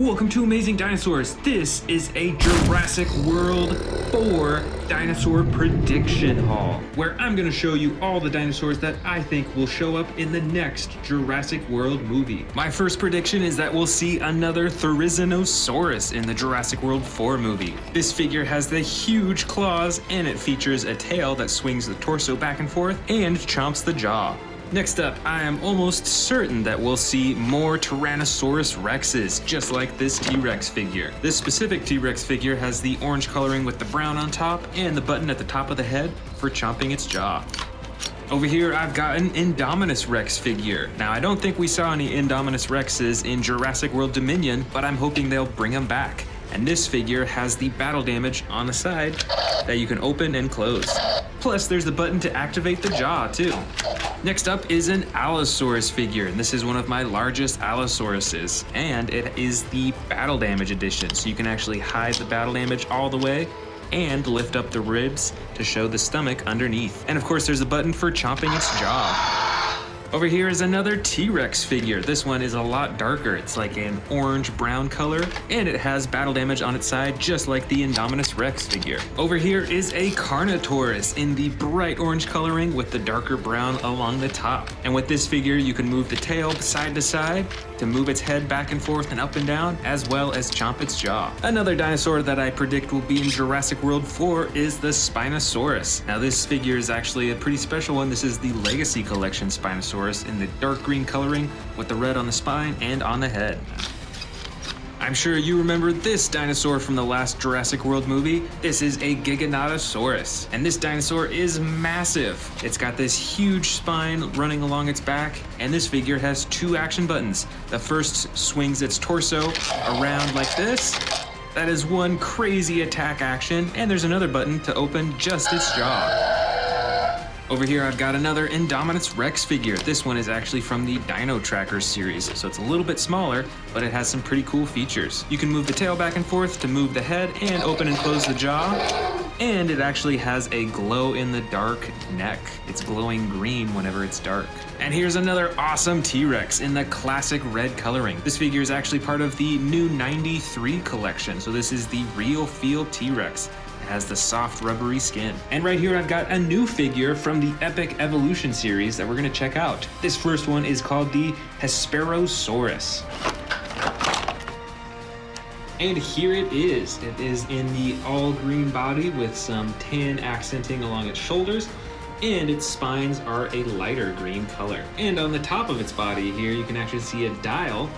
Welcome to Amazing Dinosaurs. This is a Jurassic World 4 dinosaur prediction haul, where I'm going to show you all the dinosaurs that I think will show up in the next Jurassic World movie. My first prediction is that we'll see another Therizinosaurus in the Jurassic World 4 movie. This figure has the huge claws, and it features a tail that swings the torso back and forth and chomps the jaw. Next up, I am almost certain that we'll see more Tyrannosaurus Rexes, just like this T-Rex figure. This specific T-Rex figure has the orange coloring with the brown on top and the button at the top of the head for chomping its jaw. Over here, I've got an Indominus Rex figure. Now, I don't think we saw any Indominus Rexes in Jurassic World Dominion, but I'm hoping they'll bring them back. And this figure has the battle damage on the side that you can open and close. Plus, there's the button to activate the jaw, too. Next up is an Allosaurus figure, and this is one of my largest Allosauruses, and it is the battle damage edition, so you can actually hide the battle damage all the way and lift up the ribs to show the stomach underneath. And of course, there's a button for chomping its jaw. Over here is another T-Rex figure. This one is a lot darker. It's like an orange-brown color, and it has battle damage on its side, just like the Indominus Rex figure. Over here is a Carnotaurus in the bright orange coloring with the darker brown along the top. And with this figure, you can move the tail side to side to move its head back and forth and up and down, as well as chomp its jaw. Another dinosaur that I predict will be in Jurassic World 4 is the Spinosaurus. Now, this figure is actually a pretty special one. This is the Legacy Collection Spinosaurus in the dark green coloring with the red on the spine and on the head. I'm sure you remember this dinosaur from the last Jurassic World movie. This is a Giganotosaurus, and this dinosaur is massive. It's got this huge spine running along its back, and this figure has two action buttons. The first swings its torso around like this. That is one crazy attack action, and there's another button to open just its jaw. Over here, I've got another Indominus Rex figure. This one is actually from the Dino Tracker series, so it's a little bit smaller, but it has some pretty cool features. You can move the tail back and forth to move the head and open and close the jaw, and it actually has a glow-in-the-dark neck. It's glowing green whenever it's dark. And here's another awesome T-Rex in the classic red coloring. This figure is actually part of the new 93 collection, so this is the real feel T-Rex. It has the soft rubbery skin. And right here I've got a new figure from the Epic Evolution series that we're gonna check out. This first one is called the Hesperosaurus. And here it is. It is in the all green body with some tan accenting along its shoulders, and its spines are a lighter green color. And on the top of its body here, you can actually see a dial,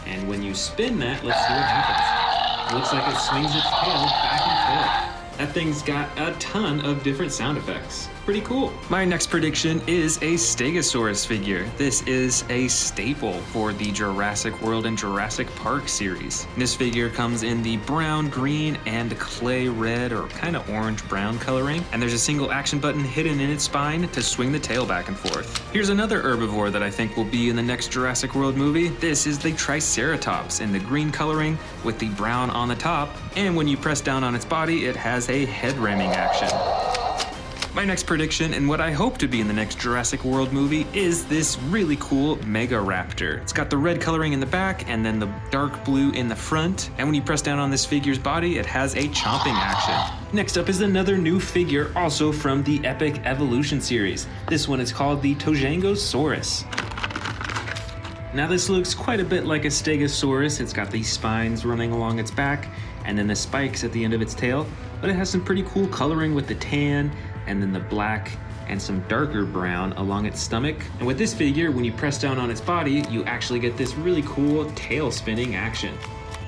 and when you spin that, let's see what happens. It looks like it swings its tail back and forth. That thing's got a ton of different sound effects. Pretty cool. My next prediction is a Stegosaurus figure. This is a staple for the Jurassic World and Jurassic Park series. This figure comes in the brown, green, and clay red or kind of orange-brown coloring, and there's a single action button hidden in its spine to swing the tail back and forth. Here's another herbivore that I think will be in the next Jurassic World movie. This is the Triceratops in the green coloring with the brown on the top, and when you press down on its body, it has a head ramming action. My next prediction, and what I hope to be in the next Jurassic World movie, is this really cool Megaraptor. It's got the red coloring in the back and then the dark blue in the front, and when you press down on this figure's body, it has a chomping action. Next up is another new figure, also from the Epic Evolution series. This one is called the Tojangosaurus. Now this looks quite a bit like a Stegosaurus. It's got these spines running along its back and then the spikes at the end of its tail, but it has some pretty cool coloring with the tan and then the black and some darker brown along its stomach. And with this figure, when you press down on its body, you actually get this really cool tail spinning action.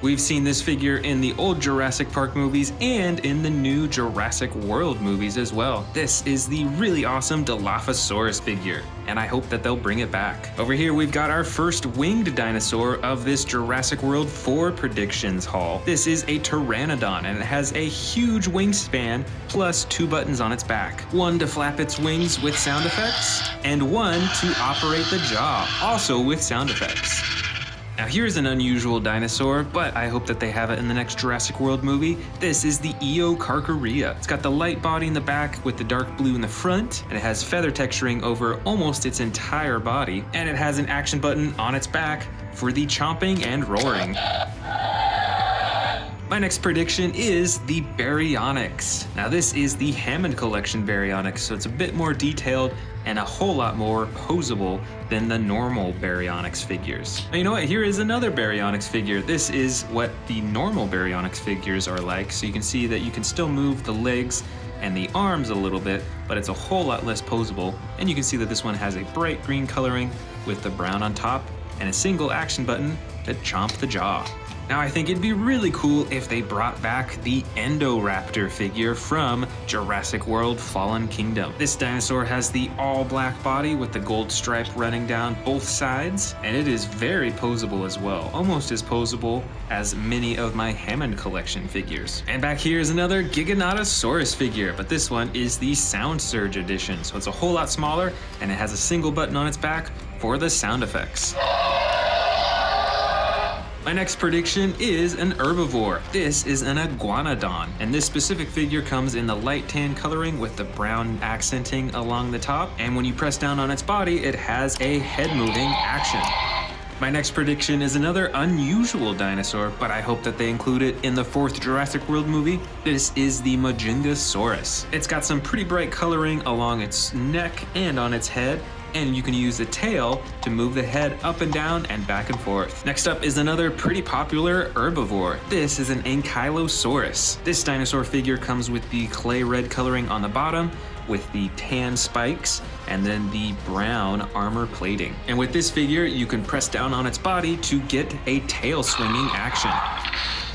We've seen this figure in the old Jurassic Park movies and in the new Jurassic World movies as well. This is the really awesome Dilophosaurus figure, and I hope that they'll bring it back. Over here, we've got our first winged dinosaur of this Jurassic World 4 predictions haul. This is a Pteranodon, and it has a huge wingspan plus two buttons on its back. One to flap its wings with sound effects, and one to operate the jaw, also with sound effects. Now here's an unusual dinosaur, but I hope that they have it in the next Jurassic World movie. This is the Eocarcharia. It's got the light body in the back with the dark blue in the front, and it has feather texturing over almost its entire body, and it has an action button on its back for the chomping and roaring. My next prediction is the Baryonyx. Now this is the Hammond Collection Baryonyx, so it's a bit more detailed and a whole lot more posable than the normal Baryonyx figures. Now you know what, here is another Baryonyx figure. This is what the normal Baryonyx figures are like, so you can see that you can still move the legs and the arms a little bit, but it's a whole lot less posable. And you can see that this one has a bright green coloring with the brown on top and a single action button to chomp the jaw. Now I think it'd be really cool if they brought back the Indoraptor figure from Jurassic World Fallen Kingdom. This dinosaur has the all black body with the gold stripe running down both sides, and it is very posable as well, almost as posable as many of my Hammond Collection figures. And back here is another Giganotosaurus figure, but this one is the Sound Surge edition, so it's a whole lot smaller and it has a single button on its back for the sound effects. My next prediction is an herbivore. This is an iguanodon, and this specific figure comes in the light tan coloring with the brown accenting along the top, and when you press down on its body, it has a head-moving action. My next prediction is another unusual dinosaur, but I hope that they include it in the 4th Jurassic World movie. This is the Majungasaurus. It's got some pretty bright coloring along its neck and on its head, and you can use the tail to move the head up and down and back and forth. Next up is another pretty popular herbivore. This is an Ankylosaurus. This dinosaur figure comes with the clay red coloring on the bottom, with the tan spikes, and then the brown armor plating. And with this figure, you can press down on its body to get a tail swinging action.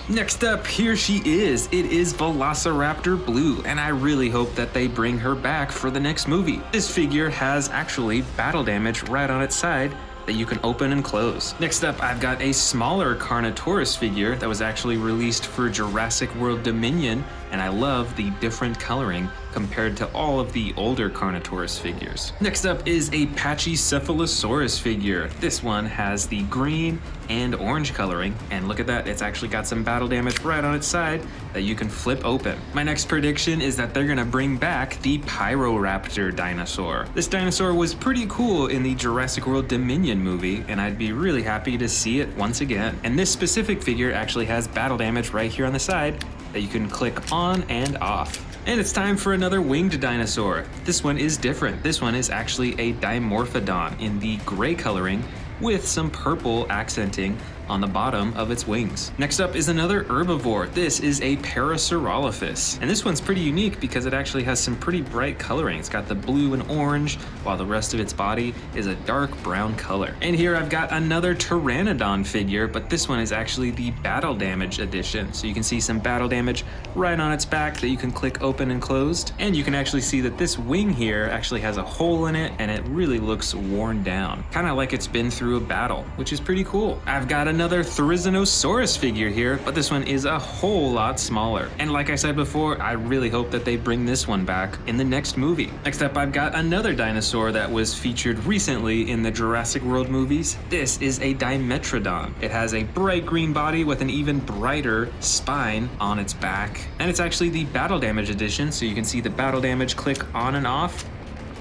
Next up, here she is. It is Velociraptor Blue, and I really hope that they bring her back for the next movie. This figure has actually battle damage right on its side that you can open and close. Next up, I've got a smaller Carnotaurus figure that was actually released for Jurassic World Dominion, and I love the different coloring compared to all of the older Carnotaurus figures. Next up is a Pachycephalosaurus figure. This one has the green and orange coloring, and look at that, it's actually got some battle damage right on its side that you can flip open. My next prediction is that they're gonna bring back the Pyroraptor dinosaur. This dinosaur was pretty cool in the Jurassic World Dominion movie, and I'd be really happy to see it once again. And this specific figure actually has battle damage right here on the side that you can click on and off. And it's time for another winged dinosaur. This one is different. This one is actually a Dimorphodon in the gray coloring with some purple accenting on the bottom of its wings. Next up is another herbivore. This is a Parasaurolophus. And this one's pretty unique because it actually has some pretty bright coloring. It's got the blue and orange, while the rest of its body is a dark brown color. And here I've got another Pteranodon figure, but this one is actually the battle damage edition. So you can see some battle damage right on its back that you can click open and closed. And you can actually see that this wing here actually has a hole in it, and it really looks worn down. Kind of like it's been through a battle, which is pretty cool. I've got another Therizinosaurus figure here, but this one is a whole lot smaller. And like I said before, I really hope that they bring this one back in the next movie. Next up, I've got another dinosaur that was featured recently in the Jurassic World movies. This is a Dimetrodon. It has a bright green body with an even brighter spine on its back. And it's actually the battle damage edition, so you can see the battle damage click on and off,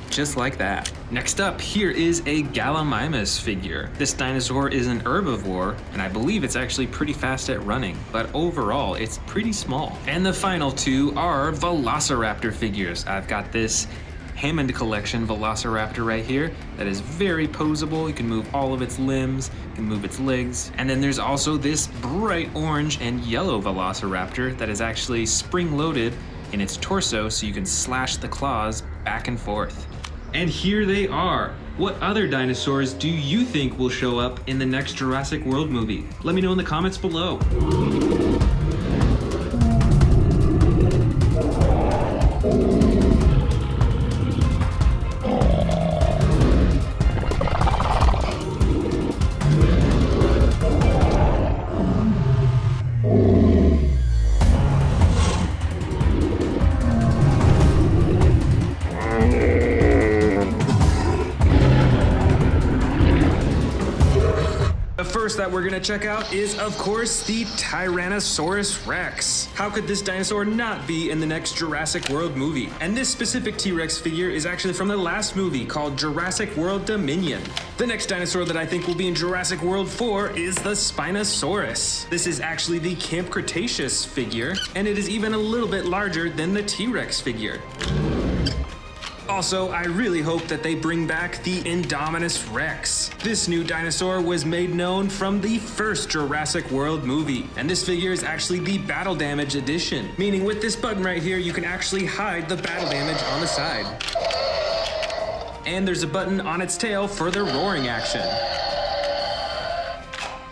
just like that. Next up, here is a Gallimimus figure. This dinosaur is an herbivore, and I believe it's actually pretty fast at running, but overall, it's pretty small. And the final two are Velociraptor figures. I've got this Hammond Collection Velociraptor right here that is very posable. You can move all of its limbs, you can move its legs. And then there's also this bright orange and yellow Velociraptor that is actually spring-loaded in its torso, so you can slash the claws back and forth. And here they are. What other dinosaurs do you think will show up in the next Jurassic World movie? Let me know in the comments below. first that we're gonna check out is, of course, the Tyrannosaurus Rex. How could this dinosaur not be in the next Jurassic World movie? And this specific T-Rex figure is actually from the last movie called Jurassic World Dominion. The next dinosaur that I think will be in Jurassic World 4 is the Spinosaurus. This is actually the Camp Cretaceous figure, and it is even a little bit larger than the T-Rex figure. Also, I really hope that they bring back the Indominus Rex. This new dinosaur was made known from the first Jurassic World movie, and this figure is actually the battle damage edition, meaning with this button right here, you can actually hide the battle damage on the side. And there's a button on its tail for the roaring action.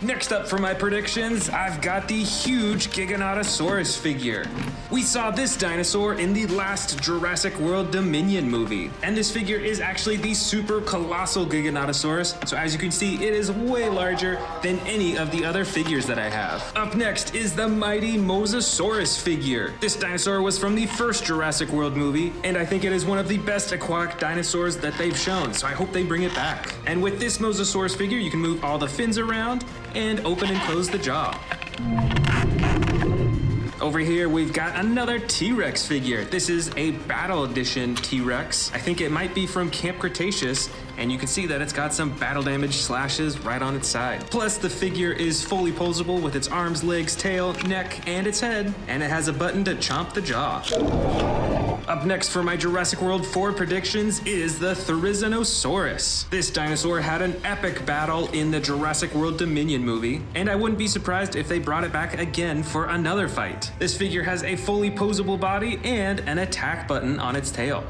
Next up for my predictions, I've got the huge Giganotosaurus figure. We saw this dinosaur in the last Jurassic World Dominion movie, and this figure is actually the super colossal Giganotosaurus, so as you can see, it is way larger than any of the other figures that I have. Up next is the mighty Mosasaurus figure. This dinosaur was from the first Jurassic World movie, and I think it is one of the best aquatic dinosaurs that they've shown, so I hope they bring it back. And with this Mosasaurus figure, you can move all the fins around, and open and close the jaw. Over here, we've got another T-Rex figure. This is a Battle Edition T-Rex. I think it might be from Camp Cretaceous, and you can see that it's got some battle damage slashes right on its side. Plus, the figure is fully posable with its arms, legs, tail, neck, and its head, and it has a button to chomp the jaw. Up next for my Jurassic World 4 predictions is the Therizinosaurus. This dinosaur had an epic battle in the Jurassic World Dominion movie, and I wouldn't be surprised if they brought it back again for another fight. This figure has a fully posable body and an attack button on its tail.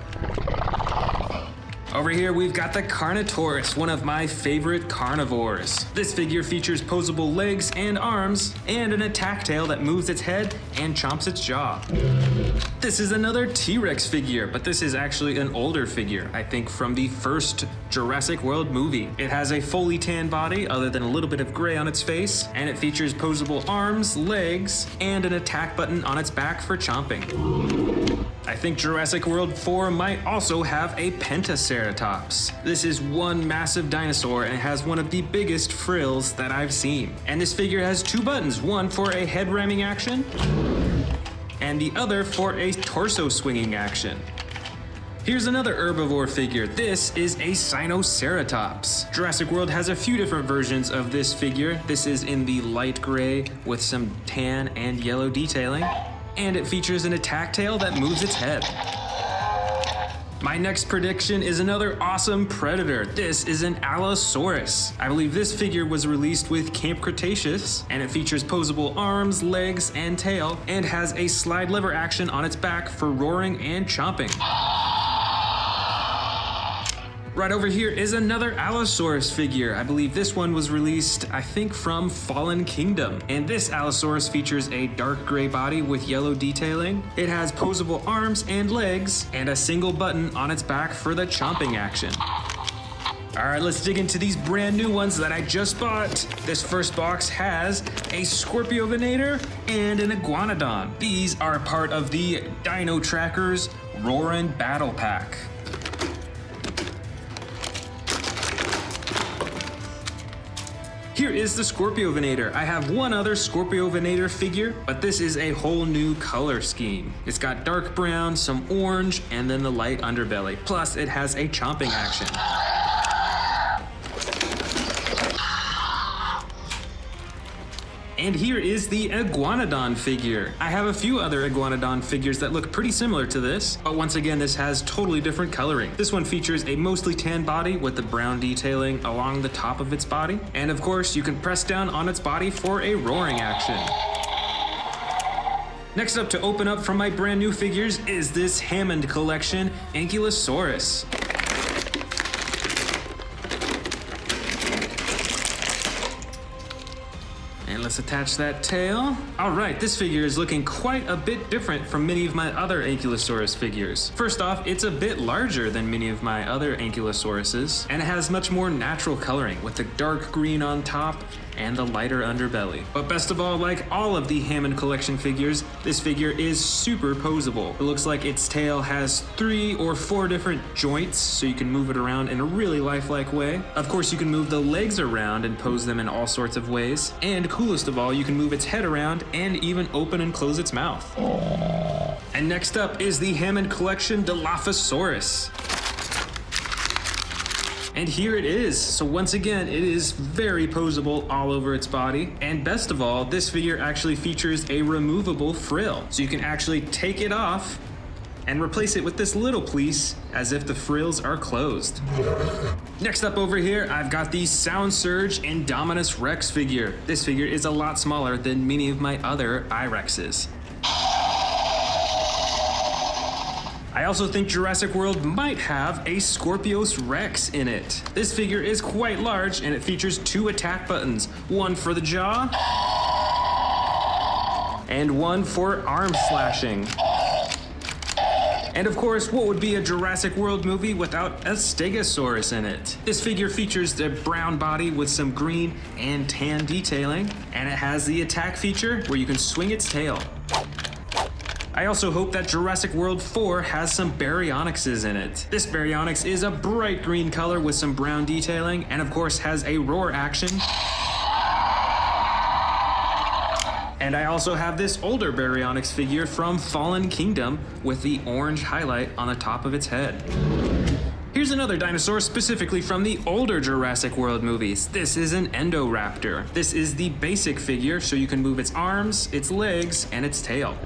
Over here, we've got the Carnotaurus, one of my favorite carnivores. This figure features posable legs and arms, and an attack tail that moves its head and chomps its jaw. This is another T-Rex figure, but this is actually an older figure, I think from the first Jurassic World movie. It has a fully tan body, other than a little bit of gray on its face, and it features posable arms, legs, and an attack button on its back for chomping. I think Jurassic World 4 might also have a Pentaceratops. This is one massive dinosaur and it has one of the biggest frills that I've seen. And this figure has two buttons, one for a head ramming action and the other for a torso swinging action. Here's another herbivore figure. This is a Sinoceratops. Jurassic World has a few different versions of this figure. This is in the light gray with some tan and yellow detailing. And it features an attack tail that moves its head. My next prediction is another awesome predator. This is an Allosaurus. I believe this figure was released with Camp Cretaceous, and it features posable arms, legs, and tail, and has a slide lever action on its back for roaring and chomping. Right over here is another Allosaurus figure. I believe this one was released, I think, from Fallen Kingdom. And this Allosaurus features a dark gray body with yellow detailing. It has posable arms and legs, and a single button on its back for the chomping action. All right, let's dig into these brand new ones that I just bought. This first box has a Scorpiovenator and an Iguanodon. These are part of the Dino Trackers Roarin' Battle Pack. Here is the Scorpiovenator. I have one other Scorpiovenator figure, but this is a whole new color scheme. It's got dark brown, some orange, and then the light underbelly. Plus, it has a chomping action. And here is the Iguanodon figure. I have a few other Iguanodon figures that look pretty similar to this, but once again, this has totally different coloring. This one features a mostly tan body with the brown detailing along the top of its body. And of course, you can press down on its body for a roaring action. Next up to open up from my brand new figures is this Hammond Collection Ankylosaurus. And let's attach that tail. All right, this figure is looking quite a bit different from many of my other Ankylosaurus figures. First off, it's a bit larger than many of my other Ankylosauruses, and it has much more natural coloring with the dark green on top and the lighter underbelly. But best of all, like all of the Hammond collection figures, this figure is super posable. It looks like its tail has 3 or 4 different joints, so you can move it around in a really lifelike way. Of course, you can move the legs around and pose them in all sorts of ways. And coolest of all, you can move its head around and even open and close its mouth. And next up is the Hammond collection Dilophosaurus. And here it is. So once again, it is very posable all over its body. And best of all, this figure actually features a removable frill. So you can actually take it off and replace it with this little piece as if the frills are closed. Next up over here, I've got the Sound Surge Indominus Rex figure. This figure is a lot smaller than many of my other I-Rexes. I also think Jurassic World might have a Scorpius Rex in it. This figure is quite large and it features 2 attack buttons, one for the jaw and one for arm slashing. And of course, what would be a Jurassic World movie without a Stegosaurus in it? This figure features the brown body with some green and tan detailing, and it has the attack feature where you can swing its tail. I also hope that Jurassic World 4 has some Baryonyxes in it. This Baryonyx is a bright green color with some brown detailing, and of course has a roar action. And I also have this older Baryonyx figure from Fallen Kingdom with the orange highlight on the top of its head. Here's another dinosaur specifically from the older Jurassic World movies. This is an Endoraptor. This is the basic figure, so you can move its arms, its legs, and its tail.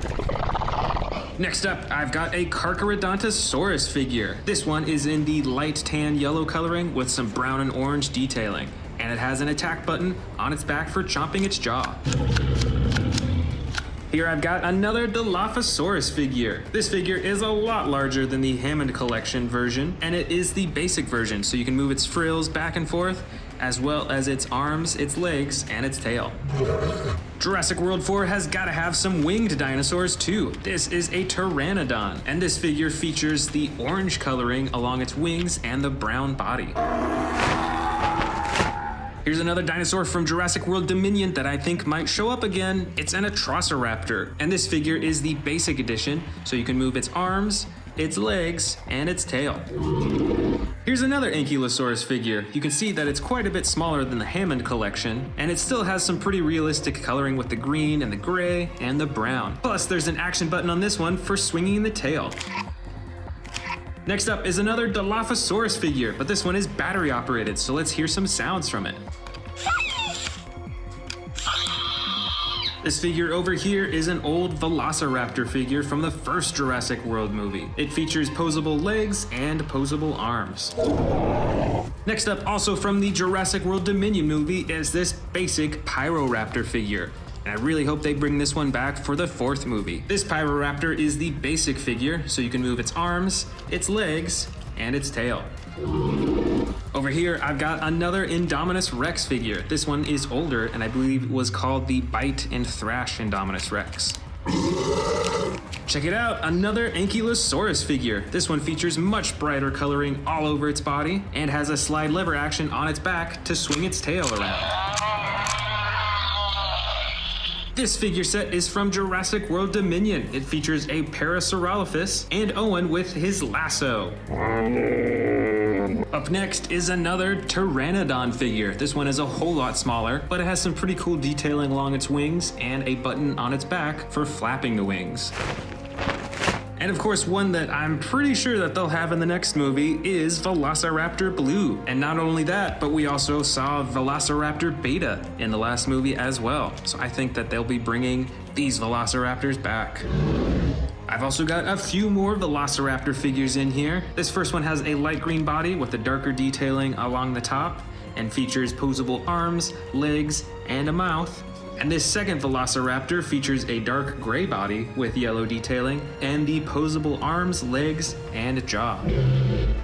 Next up, I've got a Carcharodontosaurus figure. This one is in the light tan yellow coloring with some brown and orange detailing, and it has an attack button on its back for chomping its jaw. Here I've got another Dilophosaurus figure. This figure is a lot larger than the Hammond collection version, and it is the basic version, so you can move its frills back and forth, as well as its arms, its legs, and its tail. Jurassic World 4 has gotta have some winged dinosaurs too. This is a Pteranodon, and this figure features the orange coloring along its wings and the brown body. Here's another dinosaur from Jurassic World Dominion that I think might show up again. It's an Atrociraptor, and this figure is the basic edition, so you can move its arms, its legs, and its tail. Here's another Ankylosaurus figure. You can see that it's quite a bit smaller than the Hammond collection, and it still has some pretty realistic coloring with the green and the gray and the brown. Plus, there's an action button on this one for swinging the tail. Next up is another Dilophosaurus figure, but this one is battery operated, so let's hear some sounds from it. This figure over here is an old Velociraptor figure from the first Jurassic World movie. It features posable legs and posable arms. Next up, also from the Jurassic World Dominion movie, is this basic Pyroraptor figure. And I really hope they bring this one back for the 4th movie. This Pyroraptor is the basic figure, so you can move its arms, its legs, and its tail. Over here, I've got another Indominus Rex figure. This one is older, and I believe it was called the Bite and Thrash Indominus Rex. Check it out, another Ankylosaurus figure. This one features much brighter coloring all over its body, and has a slide lever action on its back to swing its tail around. This figure set is from Jurassic World Dominion. It features a Parasaurolophus and Owen with his lasso. Up next is another Pteranodon figure. This one is a whole lot smaller, but it has some pretty cool detailing along its wings and a button on its back for flapping the wings. And of course, one that I'm pretty sure that they'll have in the next movie is Velociraptor Blue. And not only that, but we also saw Velociraptor Beta in the last movie as well. So I think that they'll be bringing these Velociraptors back. I've also got a few more Velociraptor figures in here. This first one has a light green body with a darker detailing along the top and features posable arms, legs, and a mouth. And this second Velociraptor features a dark gray body with yellow detailing and the posable arms, legs, and jaw.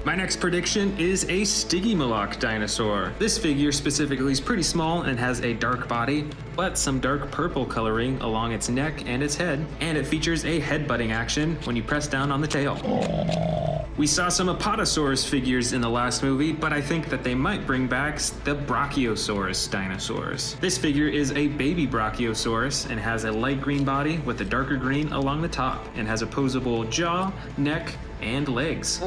My next prediction is a Stygimoloch dinosaur. This figure specifically is pretty small and has a dark body, but some dark purple coloring along its neck and its head, and it features a headbutting action when you press down on the tail. We saw some Apatosaurus figures in the last movie, but I think that they might bring back the Brachiosaurus dinosaurs. This figure is a baby Brachiosaurus and has a light green body with a darker green along the top and has opposable jaw, neck, and legs.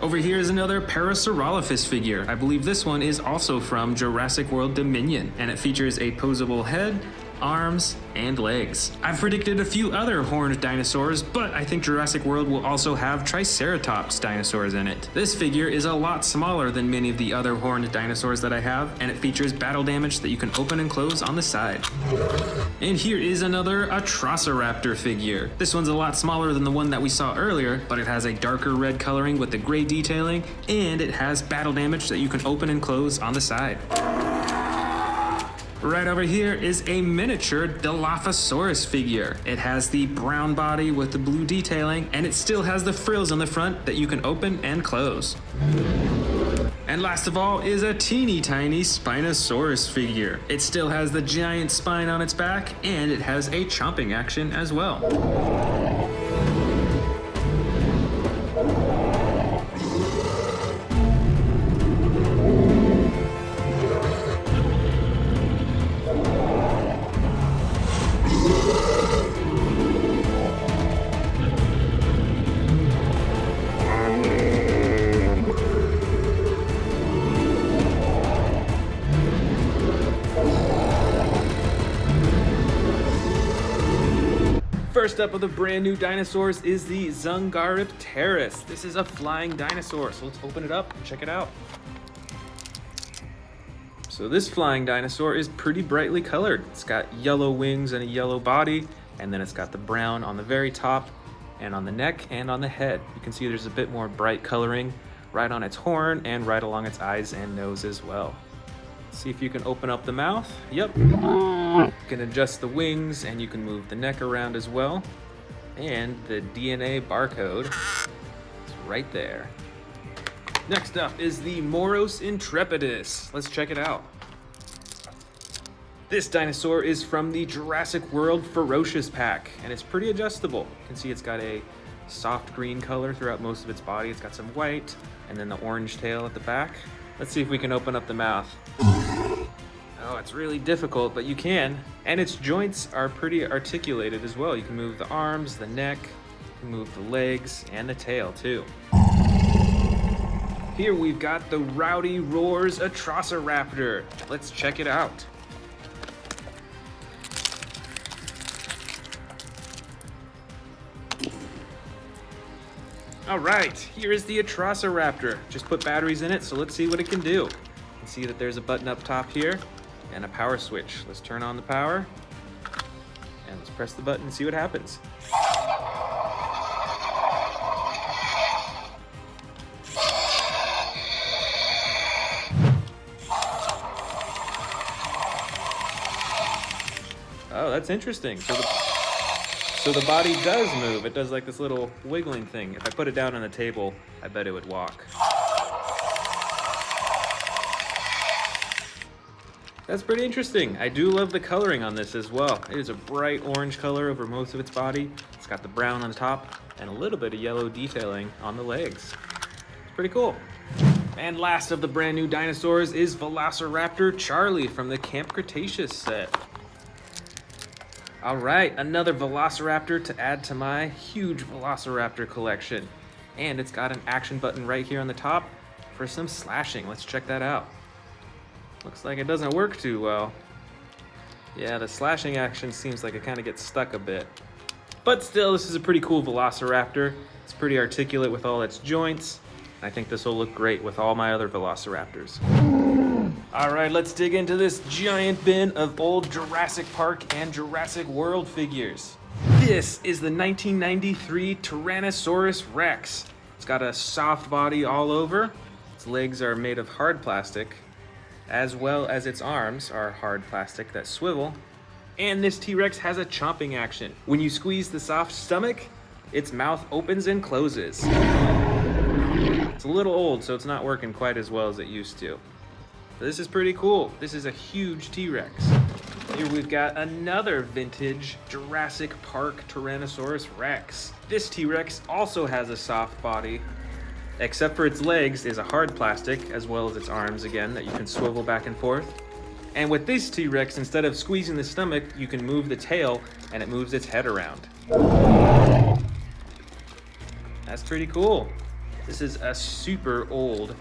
Over here is another Parasaurolophus figure. I believe this one is also from Jurassic World Dominion, and it features a posable head, arms, and legs. I've predicted a few other horned dinosaurs, but I think Jurassic World will also have Triceratops dinosaurs in it. This figure is a lot smaller than many of the other horned dinosaurs that I have, and it features battle damage that you can open and close on the side. And here is another Atrociraptor figure. This one's a lot smaller than the one that we saw earlier, but it has a darker red coloring with the gray detailing, and it has battle damage that you can open and close on the side. Right over here is a miniature Dilophosaurus figure. It has the brown body with the blue detailing, and it still has the frills on the front that you can open and close. And last of all is a teeny tiny Spinosaurus figure. It still has the giant spine on its back, and it has a chomping action as well. First up of the brand new dinosaurs is the Zungaripterus. This is a flying dinosaur, so let's open it up and check it out. So this flying dinosaur is pretty brightly colored. It's got yellow wings and a yellow body, and then it's got the brown on the very top and on the neck and on the head. You can see there's a bit more bright coloring right on its horn and right along its eyes and nose as well. See if you can open up the mouth. Yep. You can adjust the wings and you can move the neck around as well. And the DNA barcode is right there. Next up is the Moros Intrepidus. Let's check it out. This dinosaur is from the Jurassic World Ferocious pack, and it's pretty adjustable. You can see it's got a soft green color throughout most of its body. It's got some white and then the orange tail at the back. Let's see if we can open up the mouth. Oh, it's really difficult, but you can. And its joints are pretty articulated as well. You can move the arms, the neck, you can move the legs, and the tail too. Here we've got the Rowdy Roars Atrociraptor. Let's check it out. All right, here is the Atrociraptor. Just put batteries in it, so let's see what it can do. You can see that there's a button up top here and a power switch. Let's turn on the power and let's press the button and see what happens. Oh, that's interesting. So the body does move. It does like this little wiggling thing. If I put it down on the table, I bet it would walk. That's pretty interesting. I do love the coloring on this as well. It is a bright orange color over most of its body. It's got the brown on the top and a little bit of yellow detailing on the legs. It's pretty cool. And last of the brand new dinosaurs is Velociraptor Charlie from the Camp Cretaceous set. All right, another Velociraptor to add to my huge Velociraptor collection. And it's got an action button right here on the top for some slashing. Let's check that out. Looks like it doesn't work too well. Yeah, the slashing action seems like it kind of gets stuck a bit. But still, this is a pretty cool Velociraptor. It's pretty articulate with all its joints. I think this will look great with all my other Velociraptors. All right, let's dig into this giant bin of old Jurassic Park and Jurassic World figures. This is the 1993 Tyrannosaurus Rex. It's got a soft body all over. Its legs are made of hard plastic, as well as its arms are hard plastic that swivel. And this T-Rex has a chomping action. When you squeeze the soft stomach, its mouth opens and closes. It's a little old, so it's not working quite as well as it used to. This is pretty cool. This is a huge T-Rex. Here we've got another vintage Jurassic Park Tyrannosaurus Rex. This T-Rex also has a soft body, except for its legs is a hard plastic, as well as its arms again that you can swivel back and forth. And with this T-Rex, instead of squeezing the stomach, you can move the tail and it moves its head around. That's pretty cool. This is a super old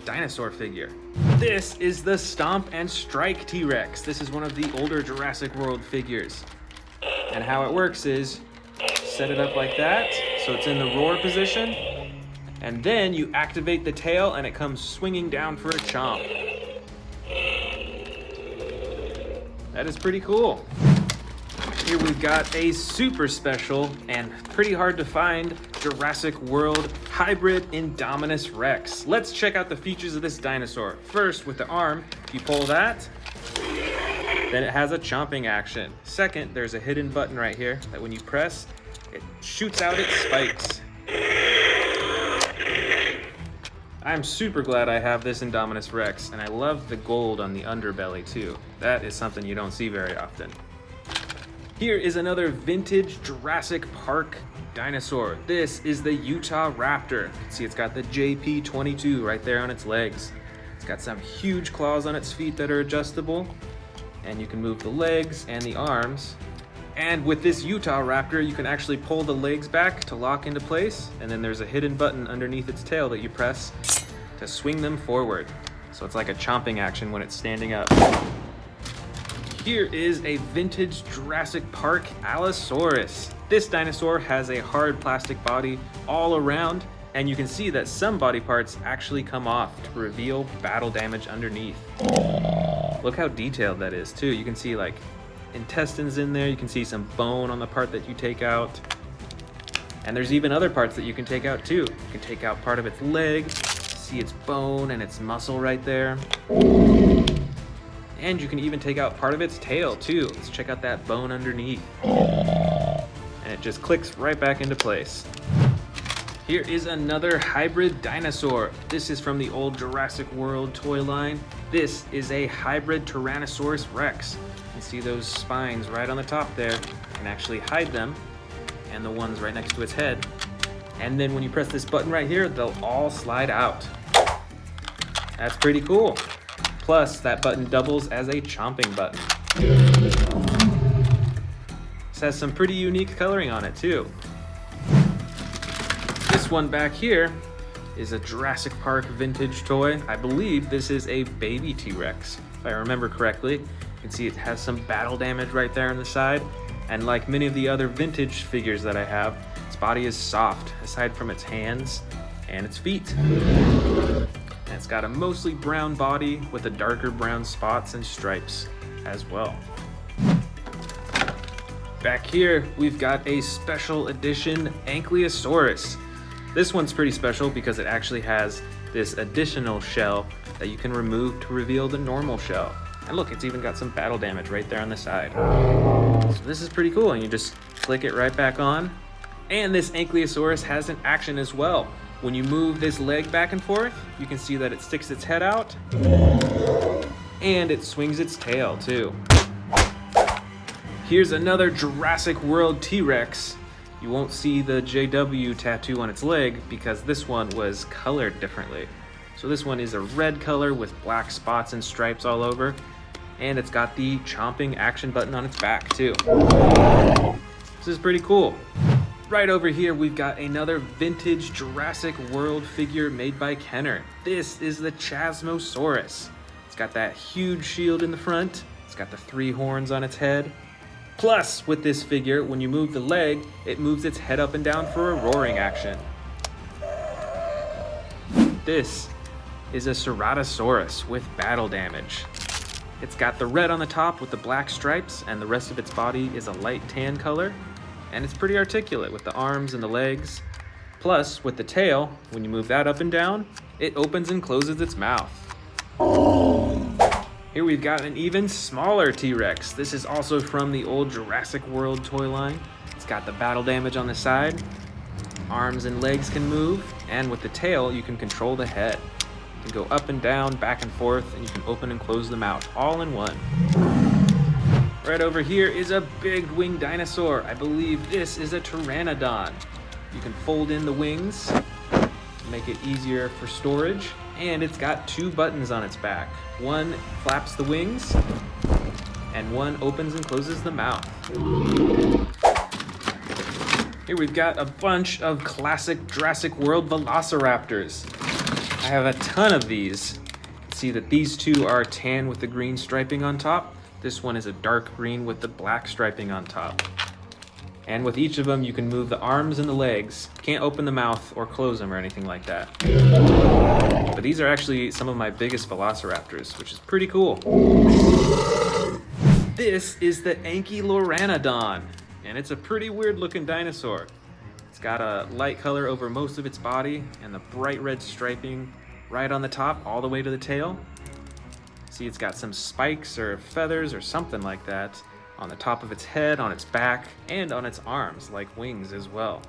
dinosaur figure. This is the Stomp and Strike T-Rex. This is one of the older Jurassic World figures. And how it works is, set it up like that, so it's in the roar position, and then you activate the tail and it comes swinging down for a chomp. That is pretty cool. Here we've got a super special and pretty hard to find Jurassic World hybrid Indominus Rex. Let's check out the features of this dinosaur. First, with the arm, if you pull that, then it has a chomping action. Second, there's a hidden button right here that when you press, it shoots out its spikes. I'm super glad I have this Indominus Rex, and I love the gold on the underbelly too. That is something you don't see very often. Here is another vintage Jurassic Park dinosaur. This is the Utah Raptor. You can see it's got the JP22 right there on its legs. It's got some huge claws on its feet that are adjustable, and you can move the legs and the arms. And with this Utah Raptor, you can actually pull the legs back to lock into place, and then there's a hidden button underneath its tail that you press to swing them forward. So it's like a chomping action when it's standing up. Here is a vintage Jurassic Park Allosaurus. This dinosaur has a hard plastic body all around, and you can see that some body parts actually come off to reveal battle damage underneath. Look how detailed that is too. You can see like intestines in there, you can see some bone on the part that you take out. And there's even other parts that you can take out too. You can take out part of its leg, see its bone and its muscle right there. And you can even take out part of its tail too. Let's check out that bone underneath. And it just clicks right back into place. Here is another hybrid dinosaur. This is from the old Jurassic World toy line. This is a hybrid Tyrannosaurus Rex. You can see those spines right on the top there. You can actually hide them, and the ones right next to its head. And then when you press this button right here, they'll all slide out. That's pretty cool. Plus, that button doubles as a chomping button. This has some pretty unique coloring on it too. This one back here is a Jurassic Park vintage toy. I believe this is a baby T-Rex, if I remember correctly. You can see it has some battle damage right there on the side. And like many of the other vintage figures that I have, its body is soft, aside from its hands and its feet. And it's got a mostly brown body with a darker brown spots and stripes as well. Back here, we've got a special edition Ankylosaurus. This one's pretty special because it actually has this additional shell that you can remove to reveal the normal shell. And look, it's even got some battle damage right there on the side. So this is pretty cool, and you just click it right back on. And this Ankylosaurus has an action as well. When you move this leg back and forth, you can see that it sticks its head out, and it swings its tail too. Here's another Jurassic World T-Rex. You won't see the JW tattoo on its leg because this one was colored differently. So this one is a red color with black spots and stripes all over, and it's got the chomping action button on its back too. This is pretty cool. Right over here, we've got another vintage Jurassic World figure made by Kenner. This is the Chasmosaurus. It's got that huge shield in the front. It's got the 3 horns on its head. Plus, with this figure, when you move the leg, it moves its head up and down for a roaring action. This is a Ceratosaurus with battle damage. It's got the red on the top with the black stripes, and the rest of its body is a light tan color. And it's pretty articulate with the arms and the legs. Plus, with the tail, when you move that up and down, it opens and closes its mouth. Here we've got an even smaller T-Rex. This is also from the old Jurassic World toy line. It's got the battle damage on the side. Arms and legs can move, and with the tail, you can control the head. You can go up and down, back and forth, and you can open and close the mouth all in one. Right over here is a big winged dinosaur. I believe this is a pteranodon. You can fold in the wings, make it easier for storage, and it's got 2 buttons on its back. One flaps the wings, and one opens and closes the mouth. Here we've got a bunch of classic Jurassic World velociraptors. I have a ton of these. See that these 2 are tan with the green striping on top. This one is a dark green with the black striping on top. And with each of them, you can move the arms and the legs. Can't open the mouth or close them or anything like that. But these are actually some of my biggest velociraptors, which is pretty cool. This is the Ankyloraniodon, and it's a pretty weird looking dinosaur. It's got a light color over most of its body and the bright red striping right on the top all the way to the tail. See, it's got some spikes or feathers or something like that on the top of its head, on its back, and on its arms, like wings as well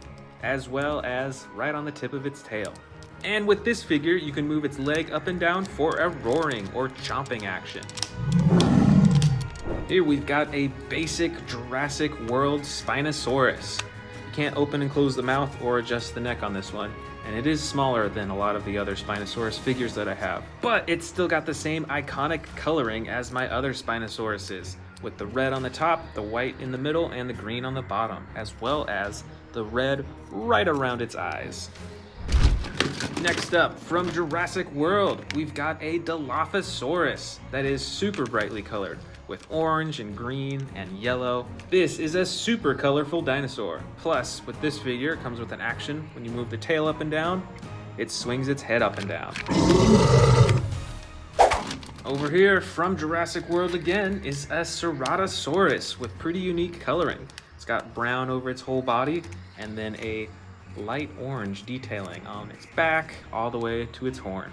as right on the tip of its tail. And with this figure, you can move its leg up and down for a roaring or chomping action. Here we've got a basic Jurassic World Spinosaurus. You can't open and close the mouth or adjust the neck on this one, and it is smaller than a lot of the other Spinosaurus figures that I have. But it's still got the same iconic coloring as my other Spinosauruses, with the red on the top, the white in the middle, and the green on the bottom, as well as the red right around its eyes. Next up, from Jurassic World, we've got a Dilophosaurus that is super brightly colored, with orange and green and yellow. This is a super colorful dinosaur. Plus, with this figure, it comes with an action. When you move the tail up and down, it swings its head up and down. Over here, from Jurassic World again, is a Ceratosaurus with pretty unique coloring. It's got brown over its whole body, and then a light orange detailing on its back all the way to its horn.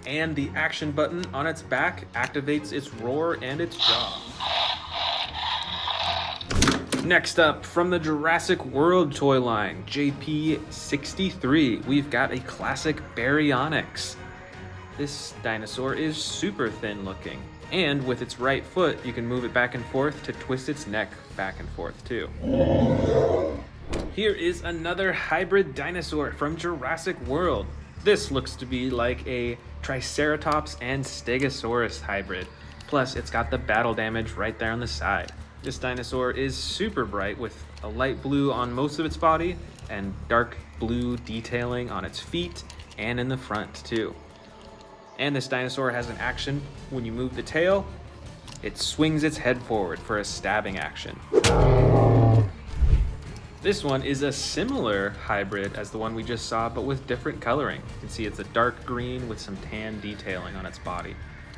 And the action button on its back activates its roar and its jaw. Next up, from the Jurassic World toy line, JP63, we've got a classic Baryonyx. This dinosaur is super thin looking, and with its right foot, you can move it back and forth to twist its neck back and forth too. Here is another hybrid dinosaur from Jurassic World. This looks to be like a Triceratops and Stegosaurus hybrid. Plus, it's got the battle damage right there on the side. This dinosaur is super bright with a light blue on most of its body and dark blue detailing on its feet and in the front too. And this dinosaur has an action. When you move the tail, it swings its head forward for a stabbing action. This one is a similar hybrid as the one we just saw, but with different coloring. You can see it's a dark green with some tan detailing on its body,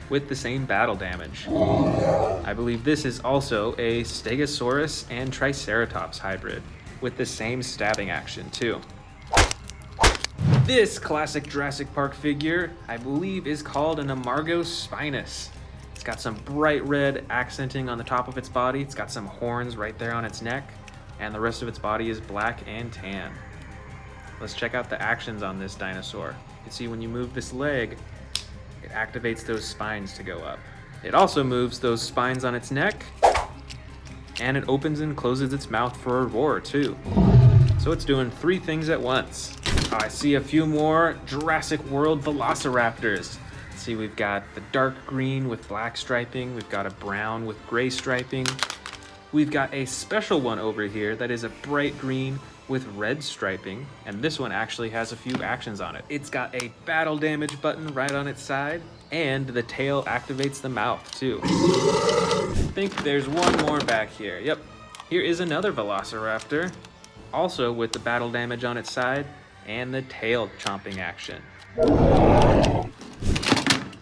with the same battle damage. I believe this is also a Stegosaurus and Triceratops hybrid, with the same stabbing action too. This classic Jurassic Park figure, I believe, is called an Amargospinus. It's got some bright red accenting on the top of its body. It's got some horns right there on its neck, and the rest of its body is black and tan. Let's check out the actions on this dinosaur. You can see when you move this leg, it activates those spines to go up. It also moves those spines on its neck, and it opens and closes its mouth for a roar too. So it's doing 3 things at once. I see a few more Jurassic World velociraptors. See, we've got the dark green with black striping. We've got a brown with gray striping. We've got a special one over here that is a bright green with red striping, and this one actually has a few actions on it. It's got a battle damage button right on its side, and the tail activates the mouth too. I think there's one more back here. Yep, here is another velociraptor, also with the battle damage on its side and the tail chomping action.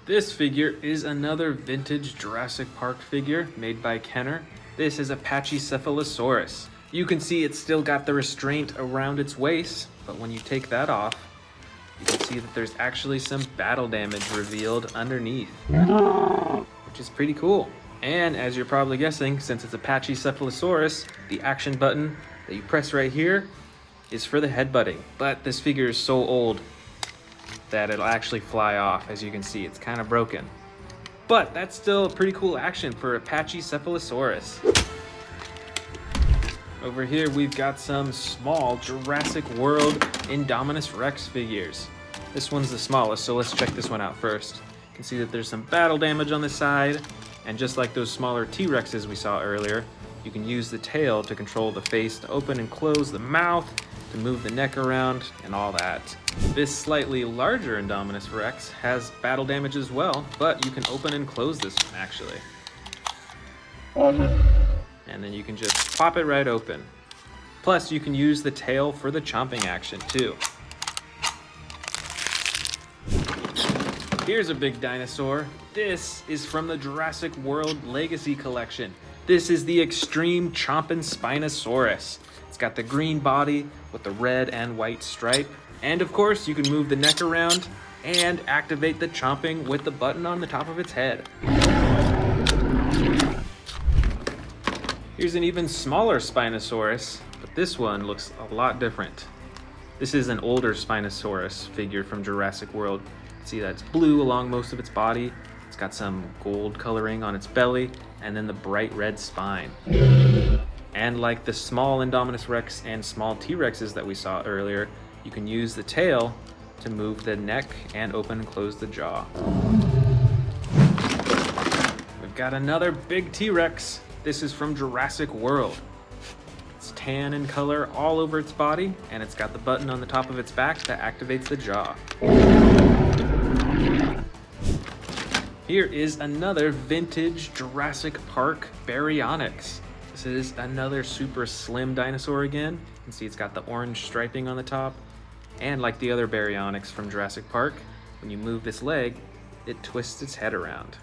This figure is another vintage Jurassic Park figure made by Kenner. This is a Pachycephalosaurus. You can see it's still got the restraint around its waist, but when you take that off, you can see that there's actually some battle damage revealed underneath, which is pretty cool. And as you're probably guessing, since it's a Pachycephalosaurus, the action button that you press right here is for the headbutting. But this figure is so old that it'll actually fly off. As you can see, it's kind of broken. But that's still a pretty cool action for a Pachycephalosaurus. Over here, we've got some small Jurassic World Indominus Rex figures. This one's the smallest, so let's check this one out first. You can see that there's some battle damage on the side, and just like those smaller T-Rexes we saw earlier, you can use the tail to control the face to open and close the mouth, to move the neck around, and all that. This slightly larger Indominus Rex has battle damage as well, but you can open and close this one actually. And then you can just pop it right open. Plus, you can use the tail for the chomping action too. Here's a big dinosaur. This is from the Jurassic World Legacy Collection. This is the Extreme Chompin' Spinosaurus. It's got the green body with the red and white stripe. And of course, you can move the neck around and activate the chomping with the button on the top of its head. Here's an even smaller Spinosaurus, but this one looks a lot different. This is an older Spinosaurus figure from Jurassic World. You can see that it's blue along most of its body. It's got some gold coloring on its belly, and then the bright red spine. And like the small Indominus Rex and small T-Rexes that we saw earlier, you can use the tail to move the neck and open and close the jaw. We've got another big T-Rex. This is from Jurassic World. It's tan in color all over its body, and it's got the button on the top of its back that activates the jaw. Here is another vintage Jurassic Park Baryonyx. This is another super slim dinosaur again. You can see it's got the orange striping on the top. And like the other Baryonyx from Jurassic Park, when you move this leg, it twists its head around.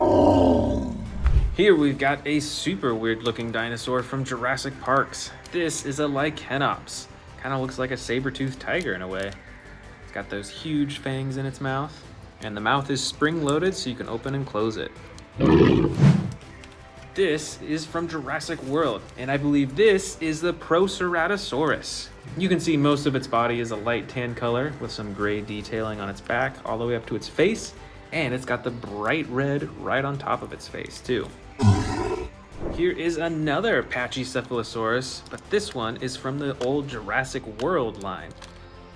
Here we've got a super weird looking dinosaur from Jurassic Parks. This is a Lycanops. Kind of looks like a saber-toothed tiger in a way. It's got those huge fangs in its mouth, and the mouth is spring-loaded so you can open and close it. This is from Jurassic World, and I believe this is the Proceratosaurus. You can see most of its body is a light tan color with some gray detailing on its back all the way up to its face, and it's got the bright red right on top of its face too. Here is another Pachycephalosaurus, but this one is from the old Jurassic World line.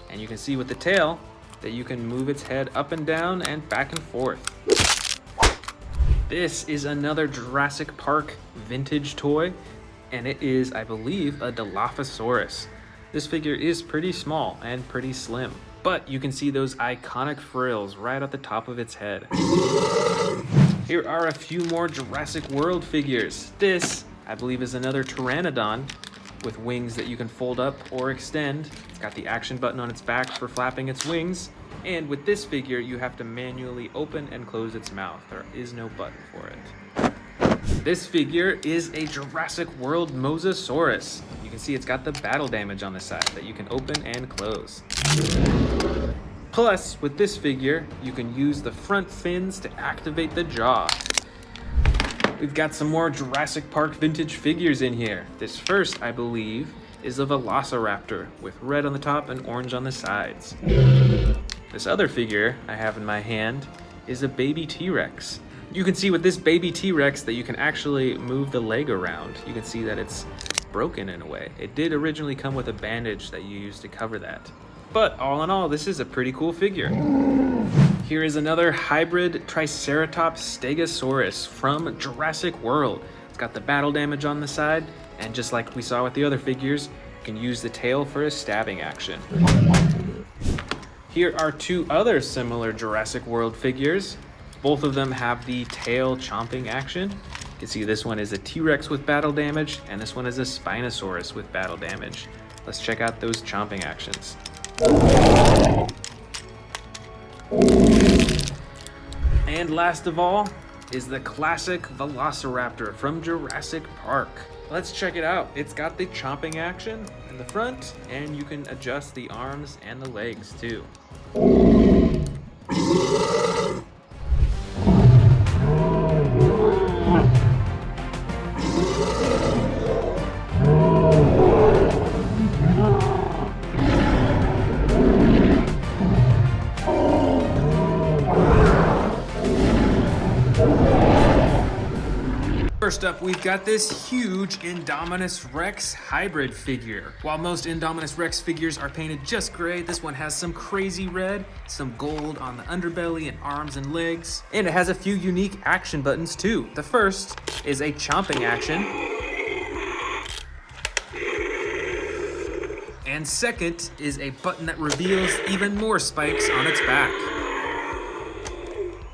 And you can see with the tail that you can move its head up and down and back and forth. This is another Jurassic Park vintage toy, and it is, I believe, a Dilophosaurus. This figure is pretty small and pretty slim, but you can see those iconic frills right at the top of its head. Here are a few more Jurassic World figures. This, I believe, is another Pteranodon with wings that you can fold up or extend. It's got the action button on its back for flapping its wings. And with this figure, you have to manually open and close its mouth. There is no button for it. This figure is a Jurassic World Mosasaurus. You can see it's got the battle damage on the side that you can open and close. Plus, with this figure, you can use the front fins to activate the jaw. We've got some more Jurassic Park vintage figures in here. This first, I believe, is a Velociraptor with red on the top and orange on the sides. This other figure I have in my hand is a baby T-Rex. You can see with this baby T-Rex that you can actually move the leg around. You can see that it's broken in a way. It did originally come with a bandage that you use to cover that. But all in all, this is a pretty cool figure. Here is another hybrid Triceratops Stegosaurus from Jurassic World. It's got the battle damage on the side, and just like we saw with the other figures, you can use the tail for a stabbing action. Here are two other similar Jurassic World figures. Both of them have the tail chomping action. You can see this one is a T-Rex with battle damage, and this one is a Spinosaurus with battle damage. Let's check out those chomping actions. And last of all is the classic Velociraptor from Jurassic Park. Let's check it out. It's got the chomping action in the front, and you can adjust the arms and the legs too. First up, we've got this huge Indominus Rex hybrid figure. While most Indominus Rex figures are painted just gray, this one has some crazy red, some gold on the underbelly and arms and legs, and it has a few unique action buttons too. The first is a chomping action, and second is a button that reveals even more spikes on its back.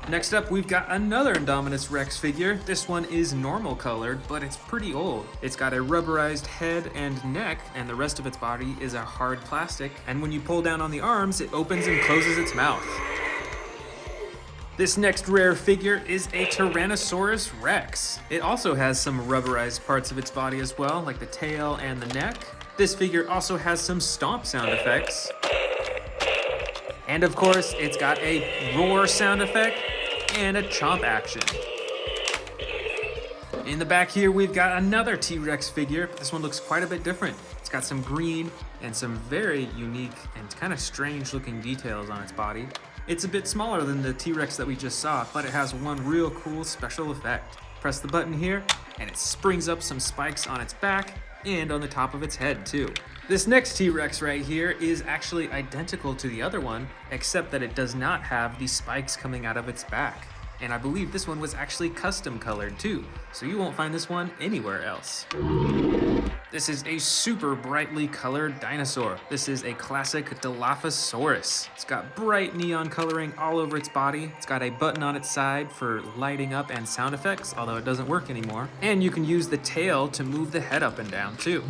Next up, we've got another Indominus Rex figure. This one is normal colored, but it's pretty old. It's got a rubberized head and neck, and the rest of its body is a hard plastic. And when you pull down on the arms, it opens and closes its mouth. This next rare figure is a Tyrannosaurus Rex. It also has some rubberized parts of its body as well, like the tail and the neck. This figure also has some stomp sound effects. And of course, it's got a roar sound effect and a chomp action. In the back here, we've got another T-Rex figure. This one looks quite a bit different. It's got some green and some very unique and kind of strange looking details on its body. It's a bit smaller than the T-Rex that we just saw, but it has one real cool special effect. Press the button here, and it springs up some spikes on its back and on the top of its head too. This next T-Rex right here is actually identical to the other one, except that it does not have these spikes coming out of its back. And I believe this one was actually custom colored too, so you won't find this one anywhere else. This is a super brightly colored dinosaur. This is a classic Dilophosaurus. It's got bright neon coloring all over its body. It's got a button on its side for lighting up and sound effects, although it doesn't work anymore. And you can use the tail to move the head up and down too.